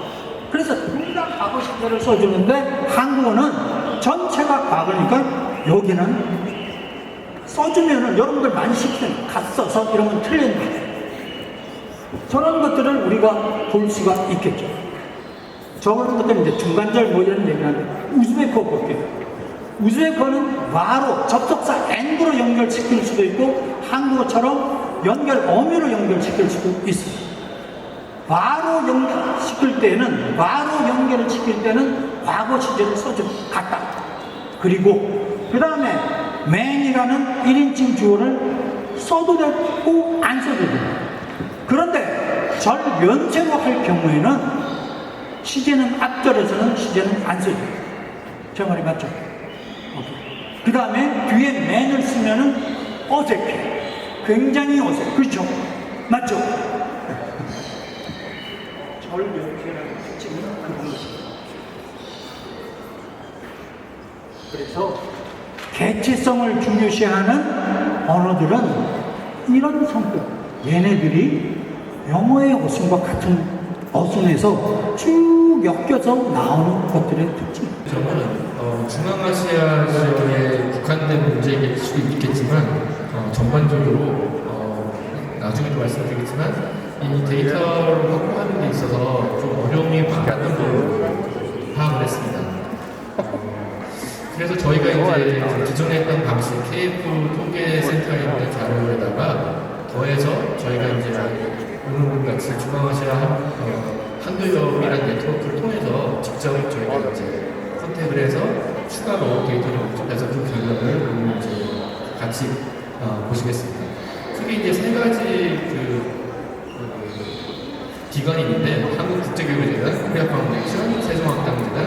그래서 둘 다 과거 시제를 써주는데 한국어는 전체가 과거니까 여기는 써주면은 여러분들 많이 시키는 갔어서 이러면 틀렸는데 저런 것들을 우리가 볼 수가 있겠죠. 저런 것들은 이제 중간절 뭐 이런 얘기를 하는데 우즈베커 볼게요. 우즈베커는 와로 접속사 and로 연결시킬 수도 있고 한국어처럼 연결 어미로 연결시킬 수도 있어요. 와로 연결시킬 때는 와로 연결을 시킬 때는 과거 시제를 써줍니다. 같다. 그리고 그 다음에 man이라는 1인칭 주어를 써도 되고 안 써도 됩니다. 그런데 절 면세로 할 경우에는 시제는 앞절에서는 시제는 안 써요. 제 말이 맞죠? 그 다음에 뒤에 man을 쓰면은 어색해. 굉장히 어색해. 그렇죠? 맞죠? 절 면세라는 특징이 그런 것입니다. 그래서 개체성을 중요시하는 언어들은 이런 성격, 얘네들이 영어의 어순과 같은 어순에서 쭉 엮여서 나오는 것들의 특징. 저는 중앙아시아 지역에 국한된 문제일 수도 있겠지만 전반적으로 나중에도 말씀드리겠지만 이 데이터를 확보하는 데 있어서 좀 어려움이 많았던 걸 파악을 했습니다. 그래서 저희가 이제 기존에 했던 방식 KF 통계센터에 있는 자료에다가 더해서 저희가 이제 오늘 같이 중앙아시아 한도협이라는 네트워크를 통해서 직접 저희가 이제 컨택을 해서 추가로 데이터를 모집해서 그 결과를 오늘 이제 같이 보시겠습니다. 크게 이제 세 가지 기관이 있는데 한국국제교육재단, 코리아 파운데이션, 세종학당재단,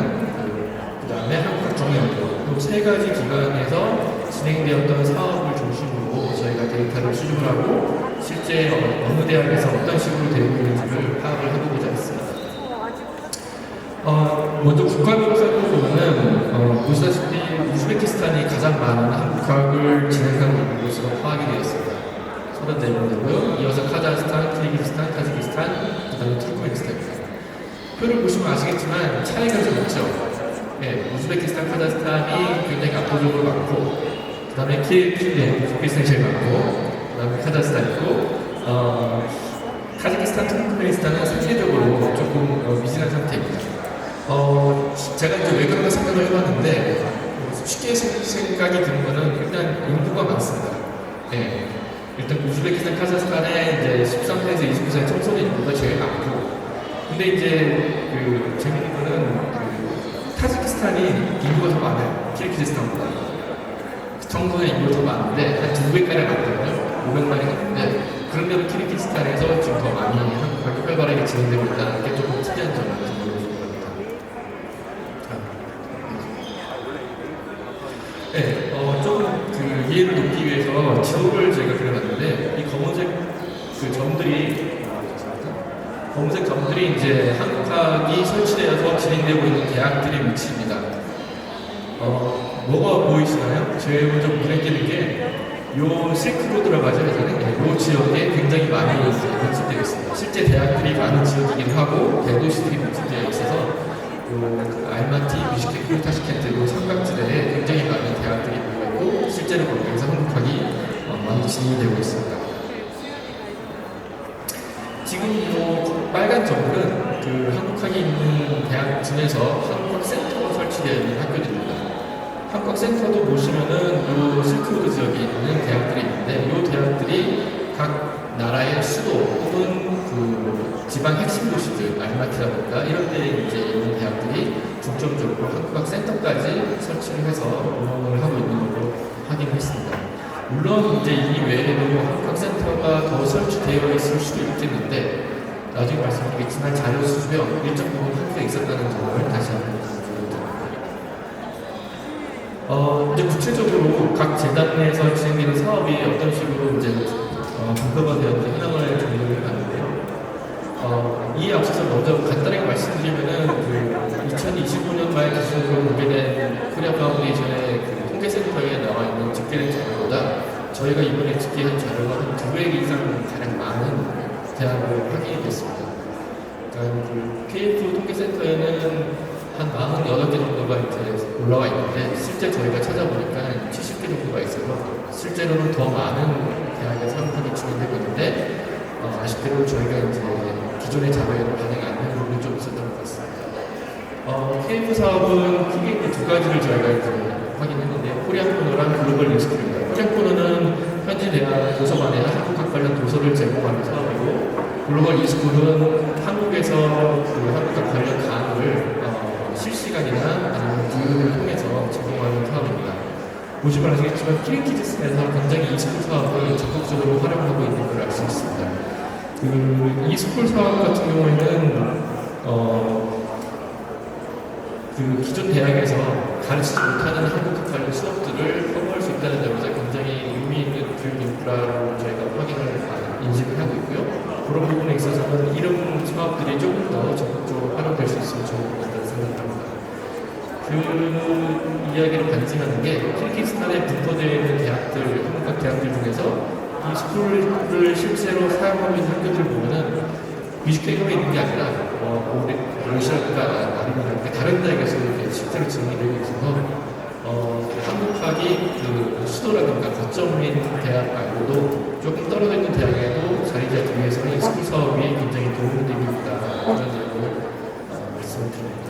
그 다음에 한국정의연구원 이 세 가지 기관에서 진행되었던 사업을 중심으로 저희가 데이터를 수집을 하고 실제 어느 대학에서 어떤 식으로 되고 있는지를 파악을 해보고자 했습니다. 먼저 국가별로 살펴보면 보시다시피 우즈베키스탄이 가장 많은 한국학을 진행하고 있는 것으로 파악이 되었습니다. 34군데고요. 이어서 카자흐스탄, 키르기스탄, 타지키스탄, 그 다음에 투르크메니스탄입니다. 표를 보시면 아시겠지만 차이가 좀 있죠. 네, 우즈베키스탄, 카자흐스탄이 굉장히 압도적으로 많고, 그 다음에 키르기스탄이 제일 많고, 그 다음에 카자흐스탄 있고, 타지키스탄, 투르크메니스탄은 상대적으로 조금 미진한 상태입니다. 제가 이제 왜 그런가 생각을 해봤는데, 쉽게 생각이 드는 거는 일단 인구가 많습니다. 네. 일단 우즈베키스탄, 카자흐스탄에 이제 13세에서 29세 청소년 인구가 제일 많고, 근데 이제 재밌는 거는 타지키스탄이 인구가 더 많아요. 키르기즈스탄보다. 청소년 인구가 더 많은데 한 2배가량 많거든요. 500만이 넘는데 그런데도 키르기즈스탄에서 지금 더 많이 한국학이 활발하게 진행되고 있다는 게 조금 특이한 점을 보여주는 겁니다. 네, 조금 이해를 돕기 위해서 지도를 저희가 그려놨는데 이 검은색 점들이 이제 한국학이 설치되어서 진행되고 있는 대학들의 위치입니다. 뭐가 보이시나요? 제일 먼저 눈에 띄는 게 실크로드라고 하죠. 이 지역에 굉장히 많이 밀집되어 있습니다. 실제 대학들이 많은 지역이기도 하고 대도시들이 밀집되어 있어서 알마티, 비슈케크, 타슈켄트 삼각지대에 굉장히 많은 대학들이 모여있고 실제로 거기에서 한국학이 많이 진행되고 있습니다. 지금 빨간 점은 한국학이 있는 대학 중에서 한국학센터가 설치되어 있는 학교들입니다. 한국학센터도 보시면은 실크로드 지역에 있는 대학들이 있는데 이 대학들이 각 나라의 수도 혹은 지방 핵심 도시들, 알마티라든가 이런 데에 이제 있는 대학들이 중점적으로 한국학센터까지 설치를 해서 운영을 하고 있는 걸로 확인을 했습니다. 물론 이제 이 외에도 한국학센터가 더 설치되어 있을 수도 있겠는데 나중에 말씀드리겠지만 자료 수집에 일정 부분 한계가 있었다는 점을 다시 한번 말씀드립니다. 이제 구체적으로 각 재단 내에서 진행되는 사업이 어떤 식으로 이제 분포가 되었는지 하나를 정리를 해봤는데요. 이에 앞서서 먼저 간단하게 말씀드리면은 2025년 말 기준으로 공개된 코리아 파운데이션의 통계센터에 나와 있는 집계된 자료보다 저희가 이번에 집계한 자료가 한 2배 이상 가장 많은 대학으로 확인이 됐습니다. 그러니까 KF 통계센터에는 한 48개 정도가 이제 올라와 있는데 실제 저희가 찾아보니까 70개 정도가 있어서 실제로는 더 많은 대학에서 한국학이 진행되고 있는데 아쉽게도 저희가 이제 기존의 자료에는 반영이 안 되는 부분이 좀 있었던 것 같습니다. KF 사업은 크게 두 가지를 저희가 이제 확인했는데 코리아 코너랑 글로벌 뉴스쿨입니다. 코리아 코너는 현지 대학 도서관에 한국학 관련 도서를 제공하는 사업이고 글로벌 뉴스쿨은 한국에서 한국학 관련 강의를 실시간이나 아니면 교육을 통해서 제공하는 사업입니다. 보시면 아시겠지만 키르기즈스탄에서 굉장히 e스쿨 사업을 적극적으로 활용하고 있는 걸 알 수 있습니다. e스쿨 사업 같은 경우에는 기존 대학에서 가르치지 못하는 한국학 관련 수업들을 커버할 수 있다는 점에서 굉장히 의미 있는 교육 인프라로 저희가 확인을 인식을 하고 있고요. 그런 부분에 있어서는 이런 사업들이 조금 더 적극적으로 활용될 수 있으면 좋을 것 같다는 생각을 합니다. 그 이야기를 반증하는 게 키르기스탄에 분포되어 있는 대학들, 한국 대학들 중에서 이 스쿨을 실제로 사용하고 있는 학교들 보면은 뮤직회교가 있는 게 아니라 러시아가 아니면 다른 대학에서 이렇게 실제로 진행이 되고 있어서 한국학이 그 수도라든가 거점인 대학 말고도 조금 떨어져 있는 대학에도 자리 잡기 위해서는 이 스쿨 사업이 굉장히 도움이 되고 있다 이런 점을 말씀을 드립니다.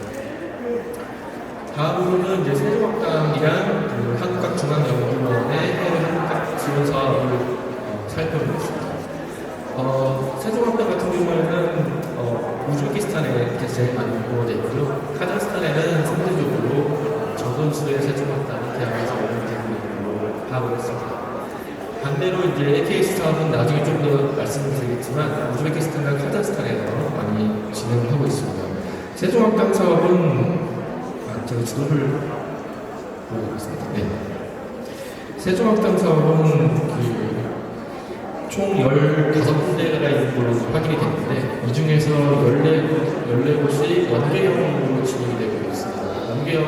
다음으로는 이제 세종학당이랑 그 한국학중앙연구원의 해외 한국학 지원 사업을 살펴보겠습니다. 세종학당 같은 경우에는 우즈베키스탄에 제일 많이 보고되어 있고요. 카자흐스탄에는 상대적으로 적은 수의 세종학당이 대학에서 운영되고 있는 걸로 파악을 했습니다. 반대로 이제 AKS 사업은 나중에 좀 더 말씀드리겠지만 우즈베키스탄과 카자흐스탄에서 많이 진행을 하고 있습니다. 세종학당 사업은 제가 지도를 보여드리겠습니다. 네. 세종학당 사업은 총 15군데가 있는 걸로 확인이 됐는데 이 중에서 14곳이 연계형으로 진행이 되고 있습니다. 연계형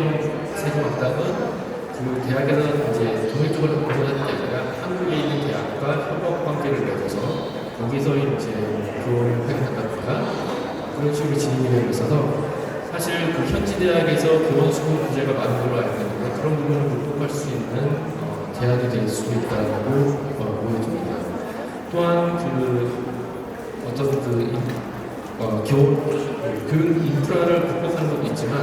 세종학당은 그 대학에서 이제 독립적으로 보존하는 게 아니라 한국에 있는 대학과 협업 관계를 맺어서 거기서 이제 교원을 확인한다든가 그런 식으로 진행이 되고 있어서 사실 그 현지 대학에서 교원 수급 문제가 많은 걸로 알고 있는데 그런 부분을 극복할 수 있는 대학이 될 수 있다고 보여집니다. 또한 교육 인프라를 극복하는 것도 있지만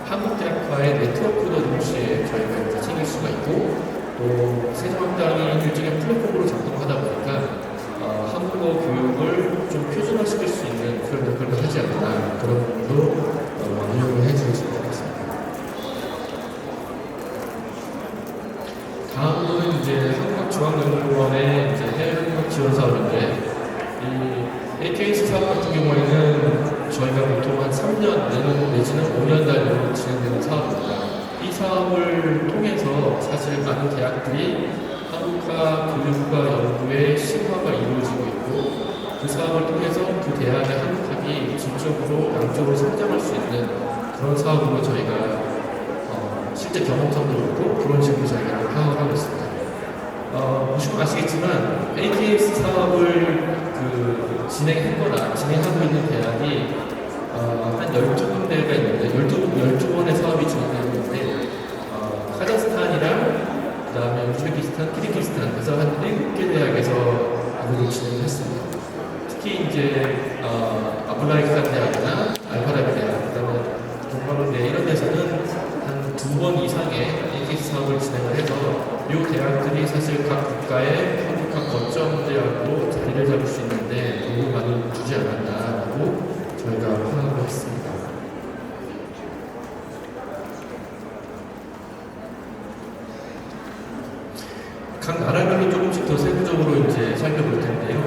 한국 대학과의 네트워크도 동시에 저희가 이제 챙길 수가 있고 또 세종학당이 일종의 플랫폼으로 작동하다 보니까 한국어 교육을 좀 표준화시킬 수 있는 그런 역할을 하지 않나 그런 부분도 운영을 해줄 수 있겠습니다. 다음으로는 이제 한국중앙연구원의 이제 해외 한국 지원 사업인데 이 AKS 사업 같은 경우에는 저희가 보통 한 3년 내지는 5년 단위로 진행되는 사업입니다. 이 사업을 통해서 사실 많은 대학들이 한국화 교육과 연구의 심화가 이루어지고 있고 그 사업을 통해서 그 대학의 한국학이 질적으로 양적으로 성장할 수 있는 그런 사업으로 저희가 실제 경험성도 있고 그런 식으로 저희가 파악을 하고 있습니다. 보시면 아시겠지만 AKS 사업을 진행했거나 진행하고 있는 대학이 한 12군데가 있는데 12번의 사업이 진행되고 있는데 카자흐스탄이랑 그 다음에 우즈베키스탄, 키르기스탄 그래서 한 7개 대학에서 이걸 진행했습니다. 특히 이제 아블라이스탄 대학이나 알파라비 대학, 그 다음에 동바론대 이런 데서는 한 2번 이상의 AKS 사업을 진행을 해서 이 대학들이 사실 각 국가의 한국학 거점 대학으로 자리를 잡을 수 있는데 도움을 많이 주지 않았나라고 저희가 파악을 했습니다. 각 나라별로 조금씩 더 세부적으로 이제 살펴볼 텐데요.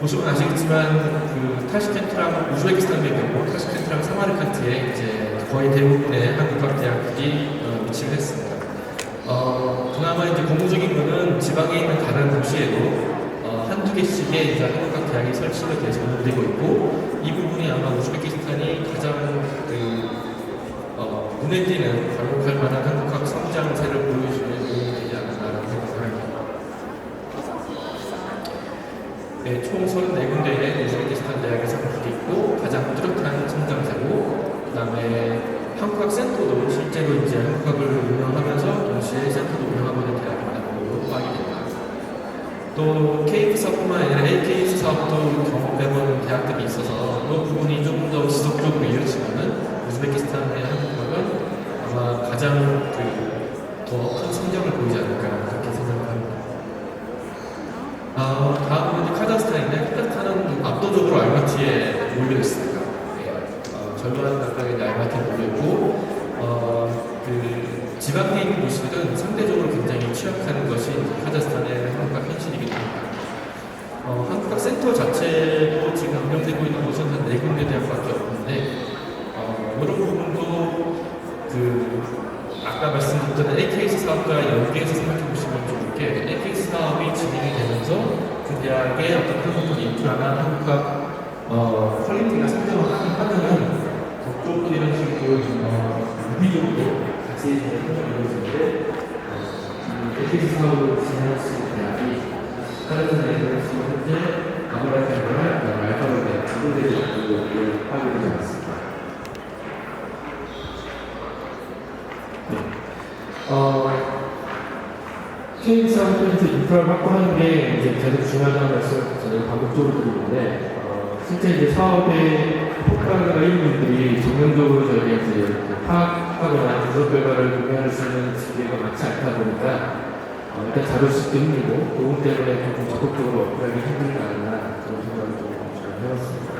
보시면 아시겠지만 그 타시켄트랑 우즈베키스탄 같은 경우 타시켄트랑 사마르칸트에 이제 거의 대부분의 한국학 대학들이 위치를 했습니다. 그나마 이제 고무적인 거는 지방에 있는 다른 도시에도 한두 개씩의 이제 한국학 대학이 설치가 돼서 운영되고 있고 이 부분이 아마 우즈베키스탄이 가장 눈에 띄는 관록할 만한 한국학 성장세를 보여주는 부분이 되지 않았나라고 생각합니다. 네, 총 34군데의 우즈베키스탄 대학이 상륙이 있고 가장 뚜렷한 성장세고 그 다음에 한국학 센터도 실제로 이제 한국학을 운영하면서 동시에 센터도 운영하고 있는 대학이라는 걸로 파악이 됩니다. 또 KF 사업뿐만 아니라 AKS 사업도 경험해보는 대학들이 있어서 그 부분이 조금 더 지속적으로 이어지면은 우즈베키스탄의 한국학은 아마 가장 더 큰 성장을 보이지 않을까 그렇게 생각합니다. 다음은 이제 카자흐스탄인데 카자흐스탄은 압도적으로 알마티에 몰려 있습니다. 절반 가까이 알마티에 몰려 있고 지방에 있는 도시들은 상대적으로 굉장히 취약한 것이 카자흐스탄의 한국학 현실이기 때문입니다. 한국학 센터 자체도 지금 운영되고 있는 곳은 한 4군데 대학밖에 없는데 이런 부분도 아까 말씀드렸던 AKS 사업과 연계해서 생각해보시면 좋을 게 AKS 사업이 진행이 되면서 그 대학의 어떤 한국학 인프라나 한국학 퀄리티가 상승을 하면은 그쪽도 이런 식으로 유비적으로 같이 같이 협력을 이루어지는데 에티스 사업을 진행할 수 있는 대학이 카르타나에서 지금 현재 아브라함과 알파벳 대학 두 군데를 하게 되지 않았습니다. KBS 학교에서 인프라를 확보하는 게 이제 가장 중요하다는 말씀을 저는 반복적으로 드리는데, 실제 이제 사업의 효과가 있는 분들이 정면적으로 저희가 이제 파악하거나 분석 결과를 공유할 수 있는 기회가 많지 않다 보니까, 일단 자료식도 힘들고, 그것 때문에 좀 적극적으로 어필하기 힘들지 않나, 그런 생각을 좀 해봤습니다.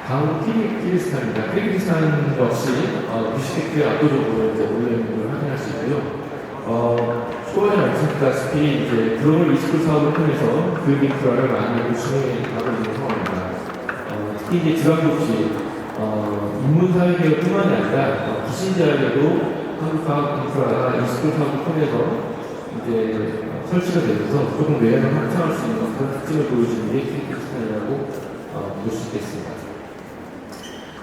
다음 키르기스탄입니다. 키르기스탄 역시 뮤직비디오에 압도적으로 이제 올려있는 걸 확인할 수 있고요. 초반에 말씀드렸다시피 이제 글로벌 e스쿨 사업을 통해서 교육 인프라를 많이 보충해 가고 있는 상황입니다. 특히 이제 지방급식, 인문사회계열뿐만이 아니라 기신대학에도 한국과학 인프라가 e스쿨 사업을 통해서 이제 설치가 되면서 조금 외연을 확장할 수 있는 그런 특징을 보여주는 게 키르기스탄이라고 볼 수 있겠습니다.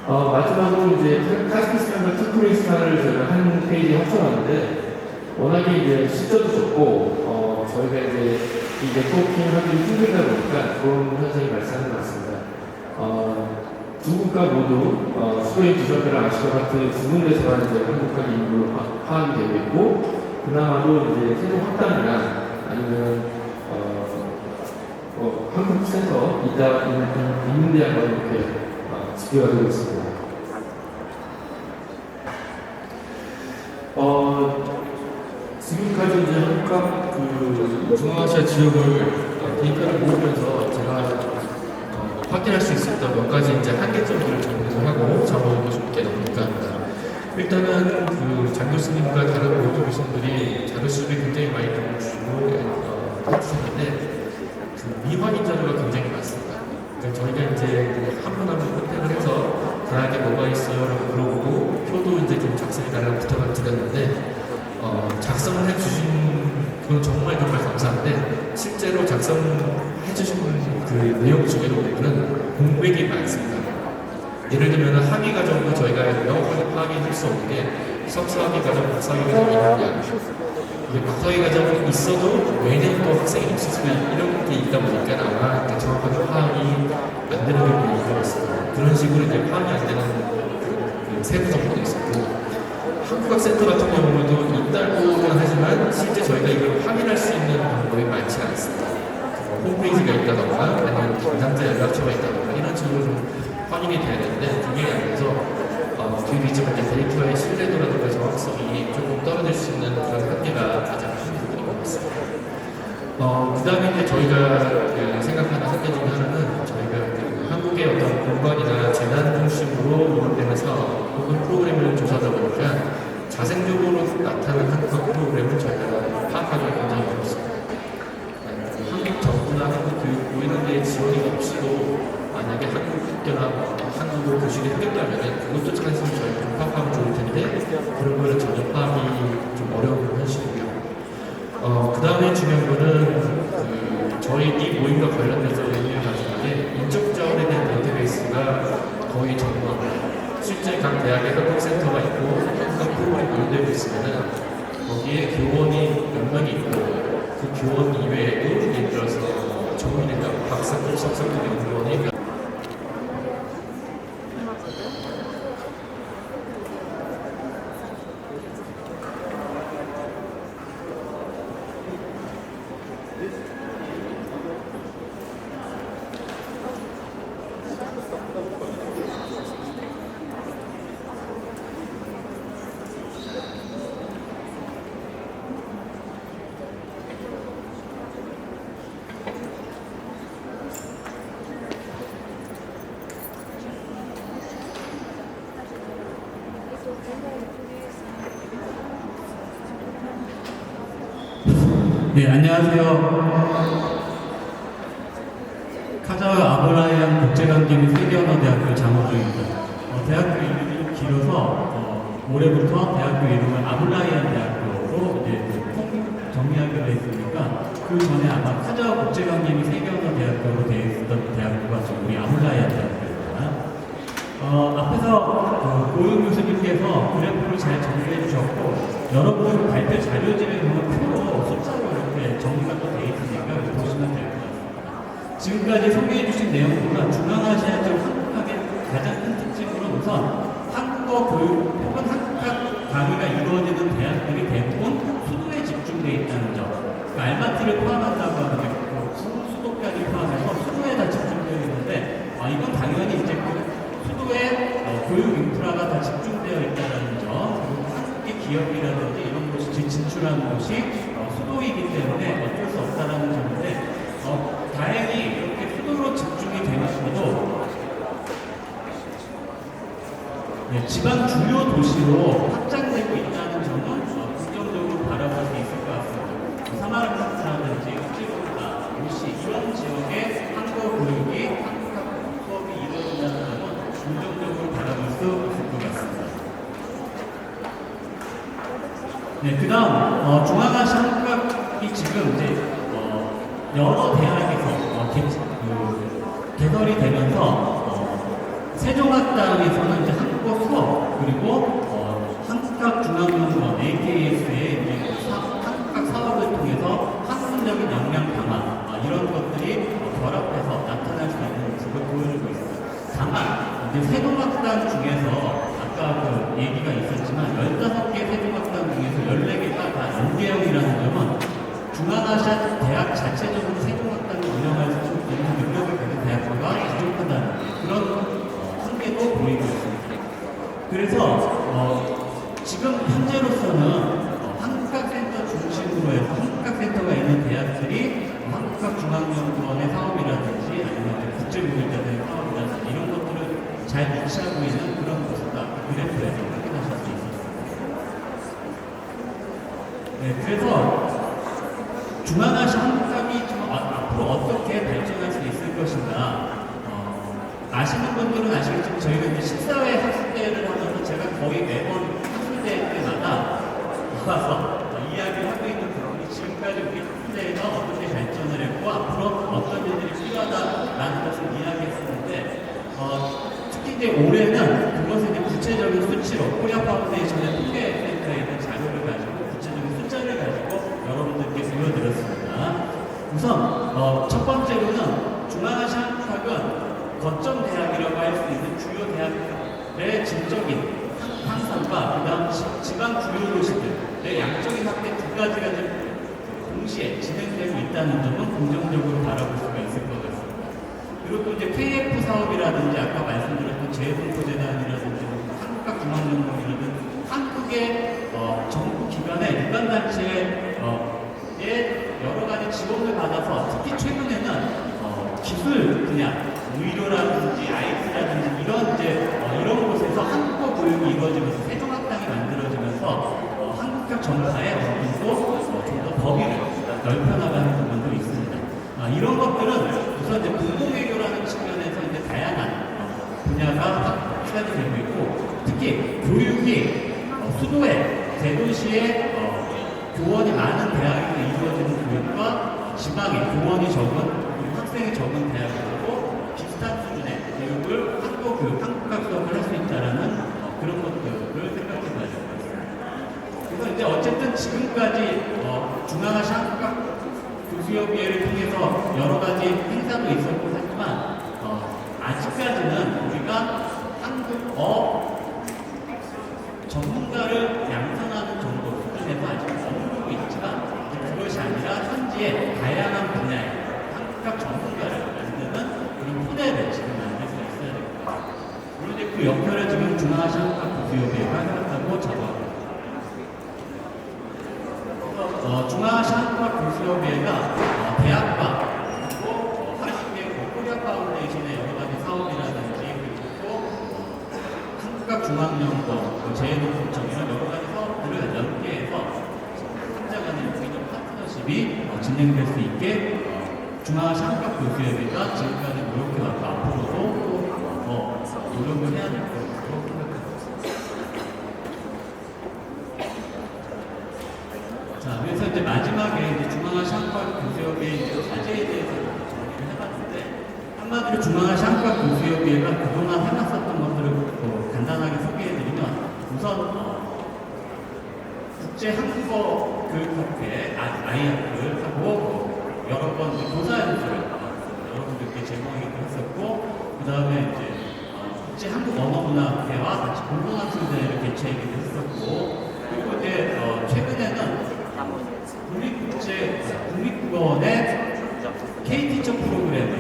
마지막으로 이제 카자흐스탄과 투르크메니스탄을 저희가 한 페이지에 합쳐놨는데, 워낙에 이제 숫자도 적고, 저희가 이제 이 네트워킹 하기 힘들다 보니까 그런 현상이 발생하는 것 같습니다. 두 국가 모두 수도인 두산베라 아시아파트 두 군데서만 이제 한국과 인구로 파악이 되고 있고, 그나마도 이제 세종 확단이나 아니면 한국 센터 있는 데하고 이렇게 집계가 되고 있습니다. 지금까지 이제 한국 중앙아시아 지역을 데이터를 모으면서 제가 확인할 수 있었던 몇 가지 이제 한계점들을 정리를 하고 잡아보게 됩니다. 일단은 장 교수님과 다른 모든 교수님들이 자료 수준이 굉장히 많이 주시고 해주셨는데 미확인 자료가 굉장히 많습니다. 그러니까 저희가 이제 한 분 한 분 선택을 해서 대학에 뭐가 있어요? 라고 물어보고 표도 이제 좀 작성해달라고 부탁을 드렸는데 작성을 해주신 그건 정말 감사한데 실제로 작성해주신 그 내용 중에도 보면은 공백이 많습니다. 예를 들면 학위 과정도 저희가 명확하게 파악이 할 수 없는 게 석사학위 과정, 박사학위 과정이 있느냐, 이게 박사학위 과정이 있어도 매년 또 학생이 없을 수도 이런 게 있다 보니까 아마 정확하게 파악이 안 되는 부분이 있는 것 같습니다. 그런 식으로 이제 파악이 안 되는 그 세부 정보도 있었고, 한국학센터 같은 경우도 있다고는 하지만 실제 저희가 이걸 확인할 수 있는 방법이 많지 않습니다. 홈페이지가 있다던가 아니면 담당자 연락처가 있다던가 이런 식으로 좀 확인이 돼야 되는데 그게 안 돼서 뒤에 있지만 데이터의 신뢰도라든가 정확성이 조금 떨어질 수 있는 그런 한계가 가장 큰 부분인 것 같습니다. 그 다음에 이제 저희가 생각하는 한계 중에 하나는 저희가 한국의 어떤 공간이나 재단 중심으로 운영되는 사업 혹은 프로그램을 조사하다 보니까 자생적으로 나타나는 한국 프로그램을 저희가 파악하기 굉장히 어렵습니다. 한국 정부나 한국 교육부 이런 데에 지원이 없이도 만약에 한국 학교나 한국어 교실이 생겼다면 그것도 사실 저희가 좀 파악하면 좋을 텐데 그런 거는 전혀 파악이 좀 어려운 현실이고요. 그 다음에 중요한 거는 저희 이 모임과 관련돼서 의미를 가지는 게 인적 자원에 대한 데이터베이스가 거의 전부 실제 각 대학에 한국센터가 있고 한국 프로그램이 운영되고 있으면 거기에 교원이 몇 명이 있고 그 교원 이외에도 예를 들어서 전문의나 박사급, 석사급 연구원이 네, 안녕하세요. 카자흐 아브라이안 국제관계 및 세계언어대학교 장호중입니다. 대학교 이름이 좀 길어서 올해부터 대학교 이름을 아브라이안 대학교로 이제 정리하기로 했으니까 그 전에 아마 카자흐 국제관계 및 세계언어대학교로 되어 있었던 대학교가 지금 우리 아브라이안 대학교입니다. 앞에서 고윤 교수님께서 그래프를 잘 정리해 주셨고, 여러분들 발표 자료집에 보면 표로 숫자로 이렇게 정리가 또 되어 있으니까 보시면 될 것 같습니다. 지금까지 소개해 주신 내용보다 중앙아시아 쪽 한국학의 가장 큰 특징으로 우선 한국어 교육 혹은 한국학 강의가 이루어지는 대학들이 대부분 수도에 집중되어 있다는 점. 그러니까 알마티를 포함한다고 하는 게 수도까지 포함해서 수도에 다 집중되어 있는데, 이건 당연히 이제 수도에 교육 인프라가 다 집중되어 있다는 점, 그리고 한국의 기업이라든지 이런 곳이 진출하는 곳이 수도이기 때문에 어쩔 수 없다는 점인데, 다행히 이렇게 수도로 집중이 되면서도 지방 주요 도시로 확장되고 있다는 점은 긍정적으로 바라볼 수 있을 것 같습니다. 사마르칸트라든지 우찌르나, 도시 이런 지역의 한국어 교육이 한국학 수업이 이루어진다는 점은 긍정적으로 바라볼 수 있을 것 같습니다. 네, 그 다음 중앙아시아 한국학이 지금 이제 여러 대학에서 개설이 되면서 세종학당에서는 이제 한국어 수업, 그리고 한국학중앙연구원 AKS의 이제 한국학 사업을 통해서 학문적인 역량 강화, 이런 것들이 결합해서 나타날 수 있는 모습을 보여주고 있습니다. 다만 이제 세종학당 중에서 아까 그 얘기가 있었지만 15개 세종학당 중에서 14개가 다 연계형이라는 점은 중앙아시아 대학 자체적으로 세종학당을 운영할 수 있는 능력을 가진 대학교가 부족하다는 그런 한계도 보이고 있습니다. 그래서 지금 현재로서는 한국학센터 중심으로 해서 한국학센터가 있는 대학들이 한국학중앙연구원의 사업이라든지 아니면 국제교육자들의 사업이라든지 이런 것들을 잘 유치하고 있는 그런 모습다 그래프에서 확인하실 수 있습니다. 네, 그래서 중앙아시아 한국학이 앞으로 어떻게 발전할 수 있을 것인가, 아시는 분들은 아시겠지만 저희가 이제 14회 학술대회를 하면서 제가 거의 매번 학술대회 때마다 와서 이야기를 하고 있는 부분이 지금까지 우리 학술대회가 어떻게 발전을 했고 앞으로 어떤 일들이 필요하다라는 것을 이야기했었는데, 특히 이제 올해는 그것을 이제 구체적인 수치로 코리아 파운데이션의 통계센터에 있는 자료를 가지고 구체적인 숫자를 가지고 여러분들께 보여드렸습니다. 우선 첫 번째로는 중앙아시아 한국학은 거점 대학이라고 할 수 있는 주요 대학들의 질적인 향상과 그 다음 지방 주요 도시들의 양적인 확대 두 가지가 동시에 진행되고 있다는 점은 긍정적으로 바라볼 수가 있을 것 같습니다. 그리고 또 이제 KF 사업이라든지 아까 말씀드렸던 재봉포재단이라든지 한국학중앙연구원이라든지 한국의 정부 기관의 유관단체의 여러 가지 지원을 받아서 특히 최근에는 기술 분야, 의료라든지 IT라든지 이런 곳에서 한국어 교육이 이루어지면서 세종학당이 만들어지면서 한국학 전파의 어느 정도 좀 더 범위를 넓혀나가는 부분도 있습니다. 이런 것들은 우선 이제 공공외교라는 측면에서 이제 다양한 분야가 시작이 되고 있고, 특히 교육이 수도에 대도시에 교원이 많은 대학에서 이루어지는 교육과 지방에 교원이 적은 학생이 적은 대학이고 비슷한 수준의 교육을 한국어 교육, 한국학 수업을 할 수 있다는 그런 것들을 생각해 봐야 될 것 같습니다. 그래서 이제 어쨌든 지금까지 중앙아시아 한국학 교수협의회를 통해서 여러 가지 행사도 있었고 하지만 아직까지는 우리가 한국어 전문가를 양성하는 정도 수준에서 아직 머무르고 있지만 그것이 아니라 현지의 다양한 분야의 한국학 전문가를 만드는 그런 토대를 지금 만들 수 있어야 됩니다. 물론 이제 그 역할을 지금 중앙아시아 한국학 교수협의회가 해왔다고 자부합니다. 그래서 중앙아시아 한국학 교수협의회가 대학과 그리고 한국의 코리아 파운데이션의 여러 가지 사업이라든지 그리고 한국학 중앙연구원, 재해농구청 이런 여러 가지 사업들을 연계해서 성장하는 유기적 파트너십이 진행될 수 있게 중앙아시아 한국학 교수협의회가 지금까지 노력해왔고 앞으로도 더 노력을 해야 될 것으로 생각합니다. 자, 그래서 이제 마지막에 이제 중앙아시아 한국학 교수협의회 과제에 대해서 정리를 해봤는데, 한마디로 중앙아시아 한국학 교수협의회가 그동안 해놨었던 것들을 간단하게 소개해드리면 우선 국제 한국어 교육협회 아이학을 여러 번 교사 연수를 여러분들께 제공하기도 했었고, 그 다음에 이제 국제 한국 언어문화협회와 같이 공동학술대회를 개최하기도 했었고, 그리고 이제 최근에는 국립국어원의 K티처 프로그램을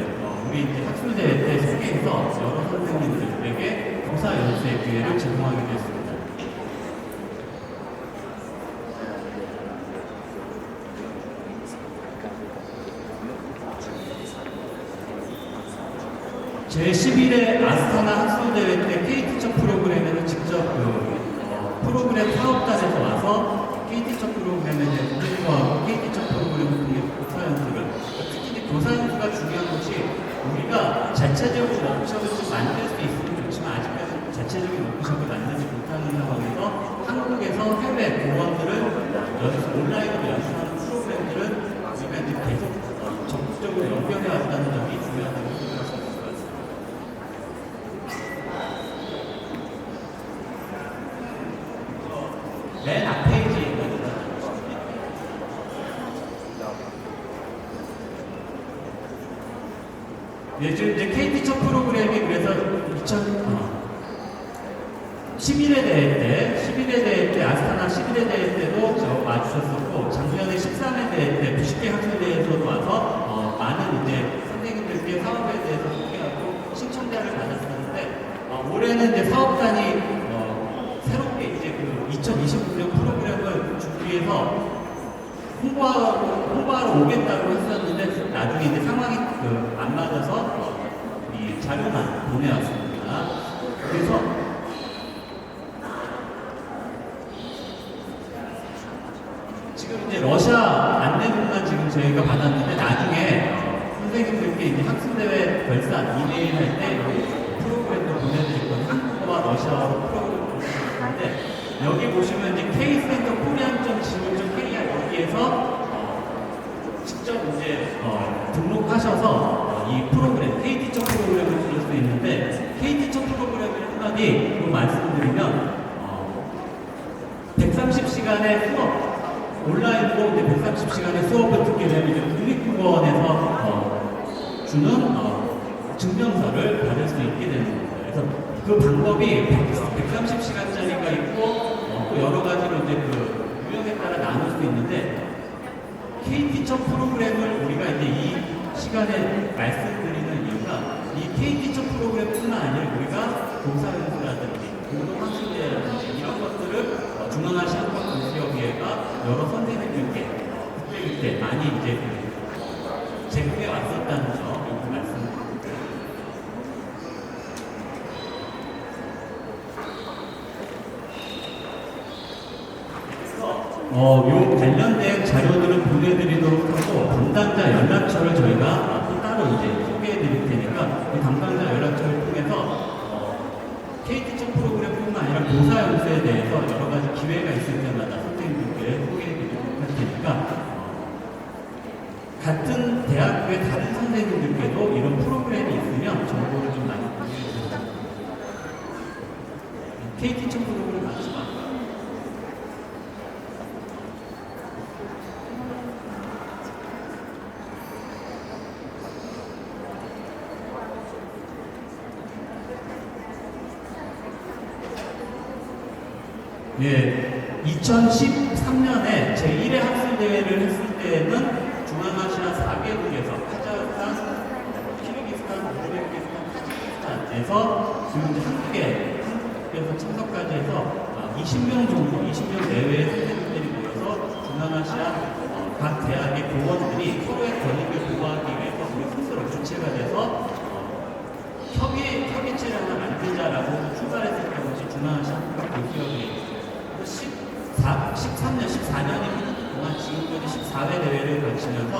우리 이제 학술대회 때 소개해서 여러 선생님들에게 교사 연수의 기회를 제공하기도 했습니다. 제11회 아스타나 학술대회 때 K티처 프로그램에는 직접 프로그램 사업단에서 와서 K티처 프로그램에 대해서 공부하고 K티처 프로그램을 통해 교사 연수를, 특히 이제 교사 연수가 중요한 것이 우리가 자체적으로 워크숍을 좀 만들 수 있으면 좋지만 아직까지 자체적인 워크숍을 만들지 못하는 상황에서 한국에서 해외 교원들을 온라인으로 연수하는 프로그램들은 우리가 이제 계속 적극적으로 연결해 왔다는 점이 중요하다고 생각할 수 있을 것 같습니다. 맨 앞 페이지에 있는 지금 이제 K티처 프로그램이 그래서 11회 대회 때 아스타나 11회 대회 때도 와주셨었고, 작년에 13회 대회 때 90개 학술대회에서도 와서 많은 이제 선생님들께 사업에 대해서 소개하고 신청자를 받았었는데, 올해는 이제 사업단이 새롭게 이제 그 2029년 프로그램을 준비해서 홍보하러 오겠다고 했었는데 나중에 이제 상황이 안 맞아서 이 자료만 보내왔습니다. 그래서 지금 이제 러시아 안내문만 지금 저희가 받았는데 나중에 선생님들께 이제 학술대회 결산 이메일 할 때 프로그램도 보내드릴 거예요. 한국어와 러시아어로 프로그램 보내드릴 건데, 여기 보시면 이제 K센터 코리안.go.kr 여기에서 직접 이제 등록하셔서 이 프로그램, K티처 프로그램을 들을 수 있는데, K티처 프로그램을 한마디 말씀드리면 130시간의 수업, 온라인으로 이제 130시간의 수업을 듣게 되면 이제 국립국어원에서 주는 증명서를 받을 수 있게 되는 겁니다. 그래서 그 방법이 130시간짜리가 있고 또 여러 가지로 이제 그 유형에 따라 나눌 수 있는데, K티처 프로그램을 우리가 이제 이 시간에 말씀드리는 이유가 이 K티처 프로그램뿐만 아니라 우리가 교사연수라든지 공동학술대회라든지 이런 것들을 중앙아시아 학과교수협의회가 여러 선생님들께 그때 많이 이제 제공해 왔었다는 점 이렇게 말씀드립니다. 요 관련된 자료들을 보내드리도록 하고, 담당자 연락처를 저희가 또 따로 이제 소개해 드릴 테니까 그 담당자 연락처를 통해서 K티처 프로그램뿐만 아니라 교사 연수에 대해서 여러 가지 기회가 있을 때마다 선생님들께 소개해 드리도록 할 테니까 같은 대학교의 다른 선생님들께도 이런 프로그램이 있으면 정보를 좀 많이 보내주세요. K티처 프로그램 맞죠? 예, 2013년에 제1회 학술대회를 했을 때는 중앙아시아 4개국에서 카자흐스탄, 키르기스탄, 우즈베키스탄, 타지키스탄에서 지금 이제 한국에서 참석까지 해서 20명 정도, 20명 내외의 선생님들이 모여서 중앙아시아 각 대학의 교원들이 서로의 권익을 보호하기 위해서 우리 스스로 주체가 돼서 협의체를 하나 만들자라고 출발했었던 것이 중앙아시아 학과교수협의회 13년, 14년이 동안 지금까지 14회 대회를 거치면서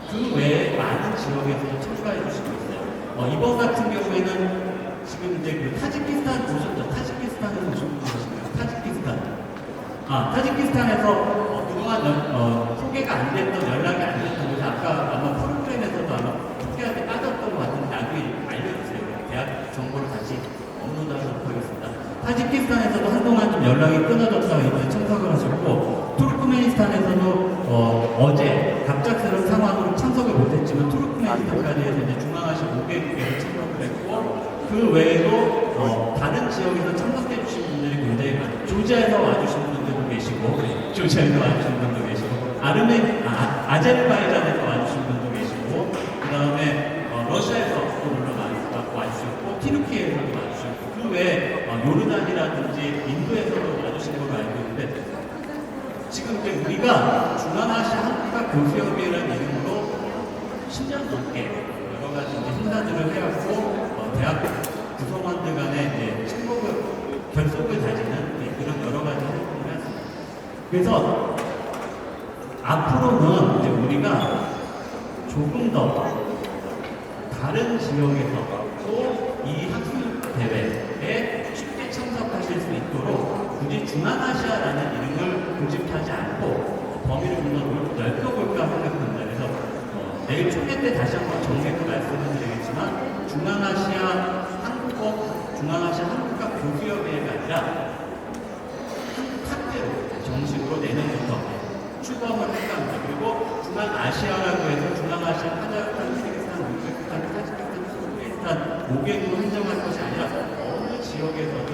그 외에 많은 지역에서 참가해 주시고 있어요. 이번 같은 경우에는 지금 이제 그 타지키스탄 보셨죠? 타지키스탄에서 오신 분 계신가요? 타지키스탄에서 그동안 소개가 안 됐던, 연락이 안 됐던 곳이 아까 아마 프로그램에서도 아마 소개할 때 빠졌던 것 같은데 나중에 알려주세요. 대학 정보를 다시 업로드하도록 하겠습니다. 타지키스탄에서도 한동안 좀 연락이 끊어졌다가 이제 참석을 하셨고, 투르크메니스탄에서도 어제 갑작스러운 상황으로 참석을 못했지만 투르크메니스탄까지 해서 이제 중앙아시아 5개국에서 참석을 했고, 그 외에도 다른 지역에서 참석해 주신 분들이 굉장히 많아요. 조지아에서 와주신 분들도 계시고, 조지아에서 와주신 분도 계시고, 아제르바이잔에서 와주신 분도 계시고, 그 다음에 러시아에서 또 물론 와주셨고, 튀르키예에서도 와주셨고, 그 외에 요르단이라든지 인도에서도 와주신 걸로 알고 있는데, 지금 이제 우리가 중앙아시아 한국학 교수협의회라는 이름으로 10년 넘게 여러 가지 이제 행사들을 해왔고, 대학 구성원들 간의 이제 친목을, 결속을 다지는 그런 여러 가지 활동을 했습니다. 그래서 앞으로는 이제 우리가 조금 더 다른 지역에서 또 이 학술 대회에 쉽게 참석하실 수 있도록 굳이 중앙아시아라는 이름을 고집하지 않고 범위를 좀 더 넓혀볼까 생각합니다. 그래서 내일 총회 때 다시 한번 정리해서 말씀을 드리겠지만, 중앙아시아 한국학 교수협의회가 아니라 한국학회로 정식으로 내년부터 출범을 한답니다. 그리고 중앙아시아라고 해서 중앙아시아, 카자흐스탄, 키르기스탄, 우즈베키스탄, 타지키스탄, 투르크메니스탄 5개국을 한정할 것이 아니라 어느 지역에서든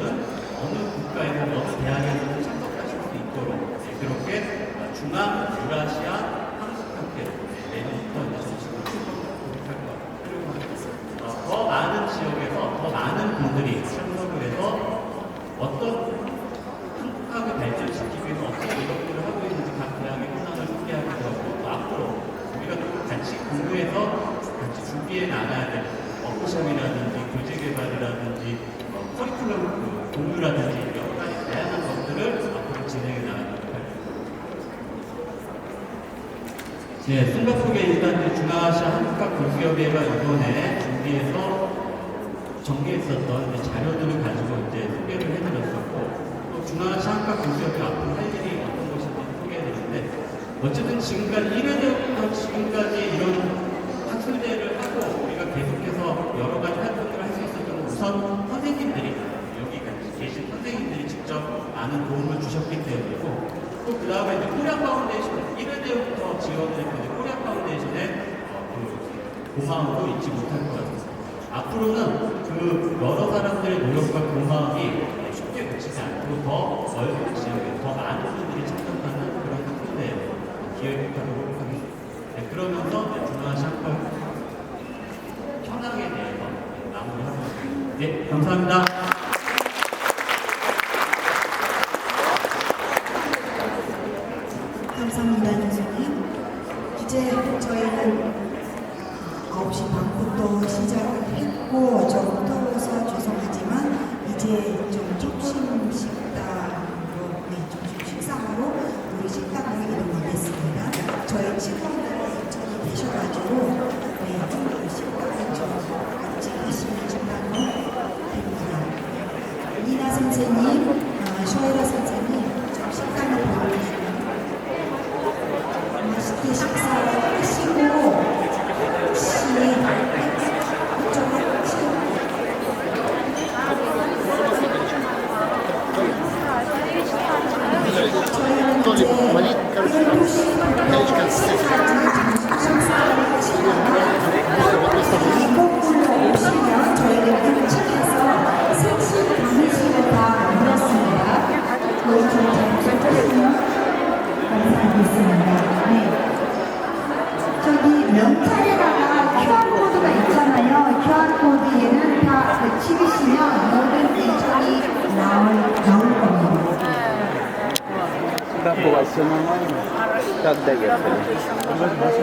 어느 국가에서 어느 대학에서든 참석하실 수 있도록 그렇게 중앙유라시아 한국학회로 내년부터 정식으로 출범을 하려고 합니다. 더 많은 지역에서 더 많은 분들이 참석을 해서 어떤 한국학을 발전시키기 위해서 어떤 노력들을 하고 있는지 각 대학의 현황을 소개하기도 하고, 또 앞으로 우리가 또 같이 공부해서 같이 준비해 나가야 될 워크숍이라든지 교재 개발이라든지 커리큘럼 공유라든지 여러 가지 다양한 것들을 앞으로 진행해 나가도록 합니다. 네, 싱가포르에 일단 중앙아시아 한국학 교수협의회가 이번에 준비해서 정리했었던 자료들을 가지고 이제 소개를 해드렸었고, 또 중앙아시아 한국학 교수협회 앞으로 할 일이 어떤 것인지 소개해드렸는데, 어쨌든 지금까지 1회부터 지금까지 이런 학술대회를 하고 우리가 계속해서 여러 가지 활동을 할 수 있었던 건 우선 선생님들이, 여기 계신 선생님들이 직접 많은 도움을 주셨기 때문이고, 또 그 다음에 이제 코리아 파운데이션 1회 때부터 지원을 했는데 코리아 파운데이션의 고마움도 잊지 못할 것 같습니다. 앞으로는 그 여러 사람들의 노력과 고마움이 쉽게 묻히지 않고 더 넓은 지역에 더 많은 분들이 참석하는 그런 학술대회 기획하도록 하겠습니다. 네, 그러면서 중앙아시아 한국학 현황에 대해서 마무리하겠습니다. 네, 감사합니다. 감사합니다, 교수님. 이제 저희는 9시 반부터 시작을 했고 좀 더워서 죄송하지만 이제 좀 점심 식사하러 우리 식당으로 이동하겠습니다. 저희 친구들이 인천이 계셔가지고 식당을 좀 같이 하시면 정말로 됩니다. 이나 선생님, 쇼에라 선생님 좀 식당을 보여주시면 맛있게 식사하시고 저기 명찰에다가 QR코드가 있잖아요. QR코드 얘는 다 찍으시면 모든 일정이 나올 겁니다. Dagdag yan.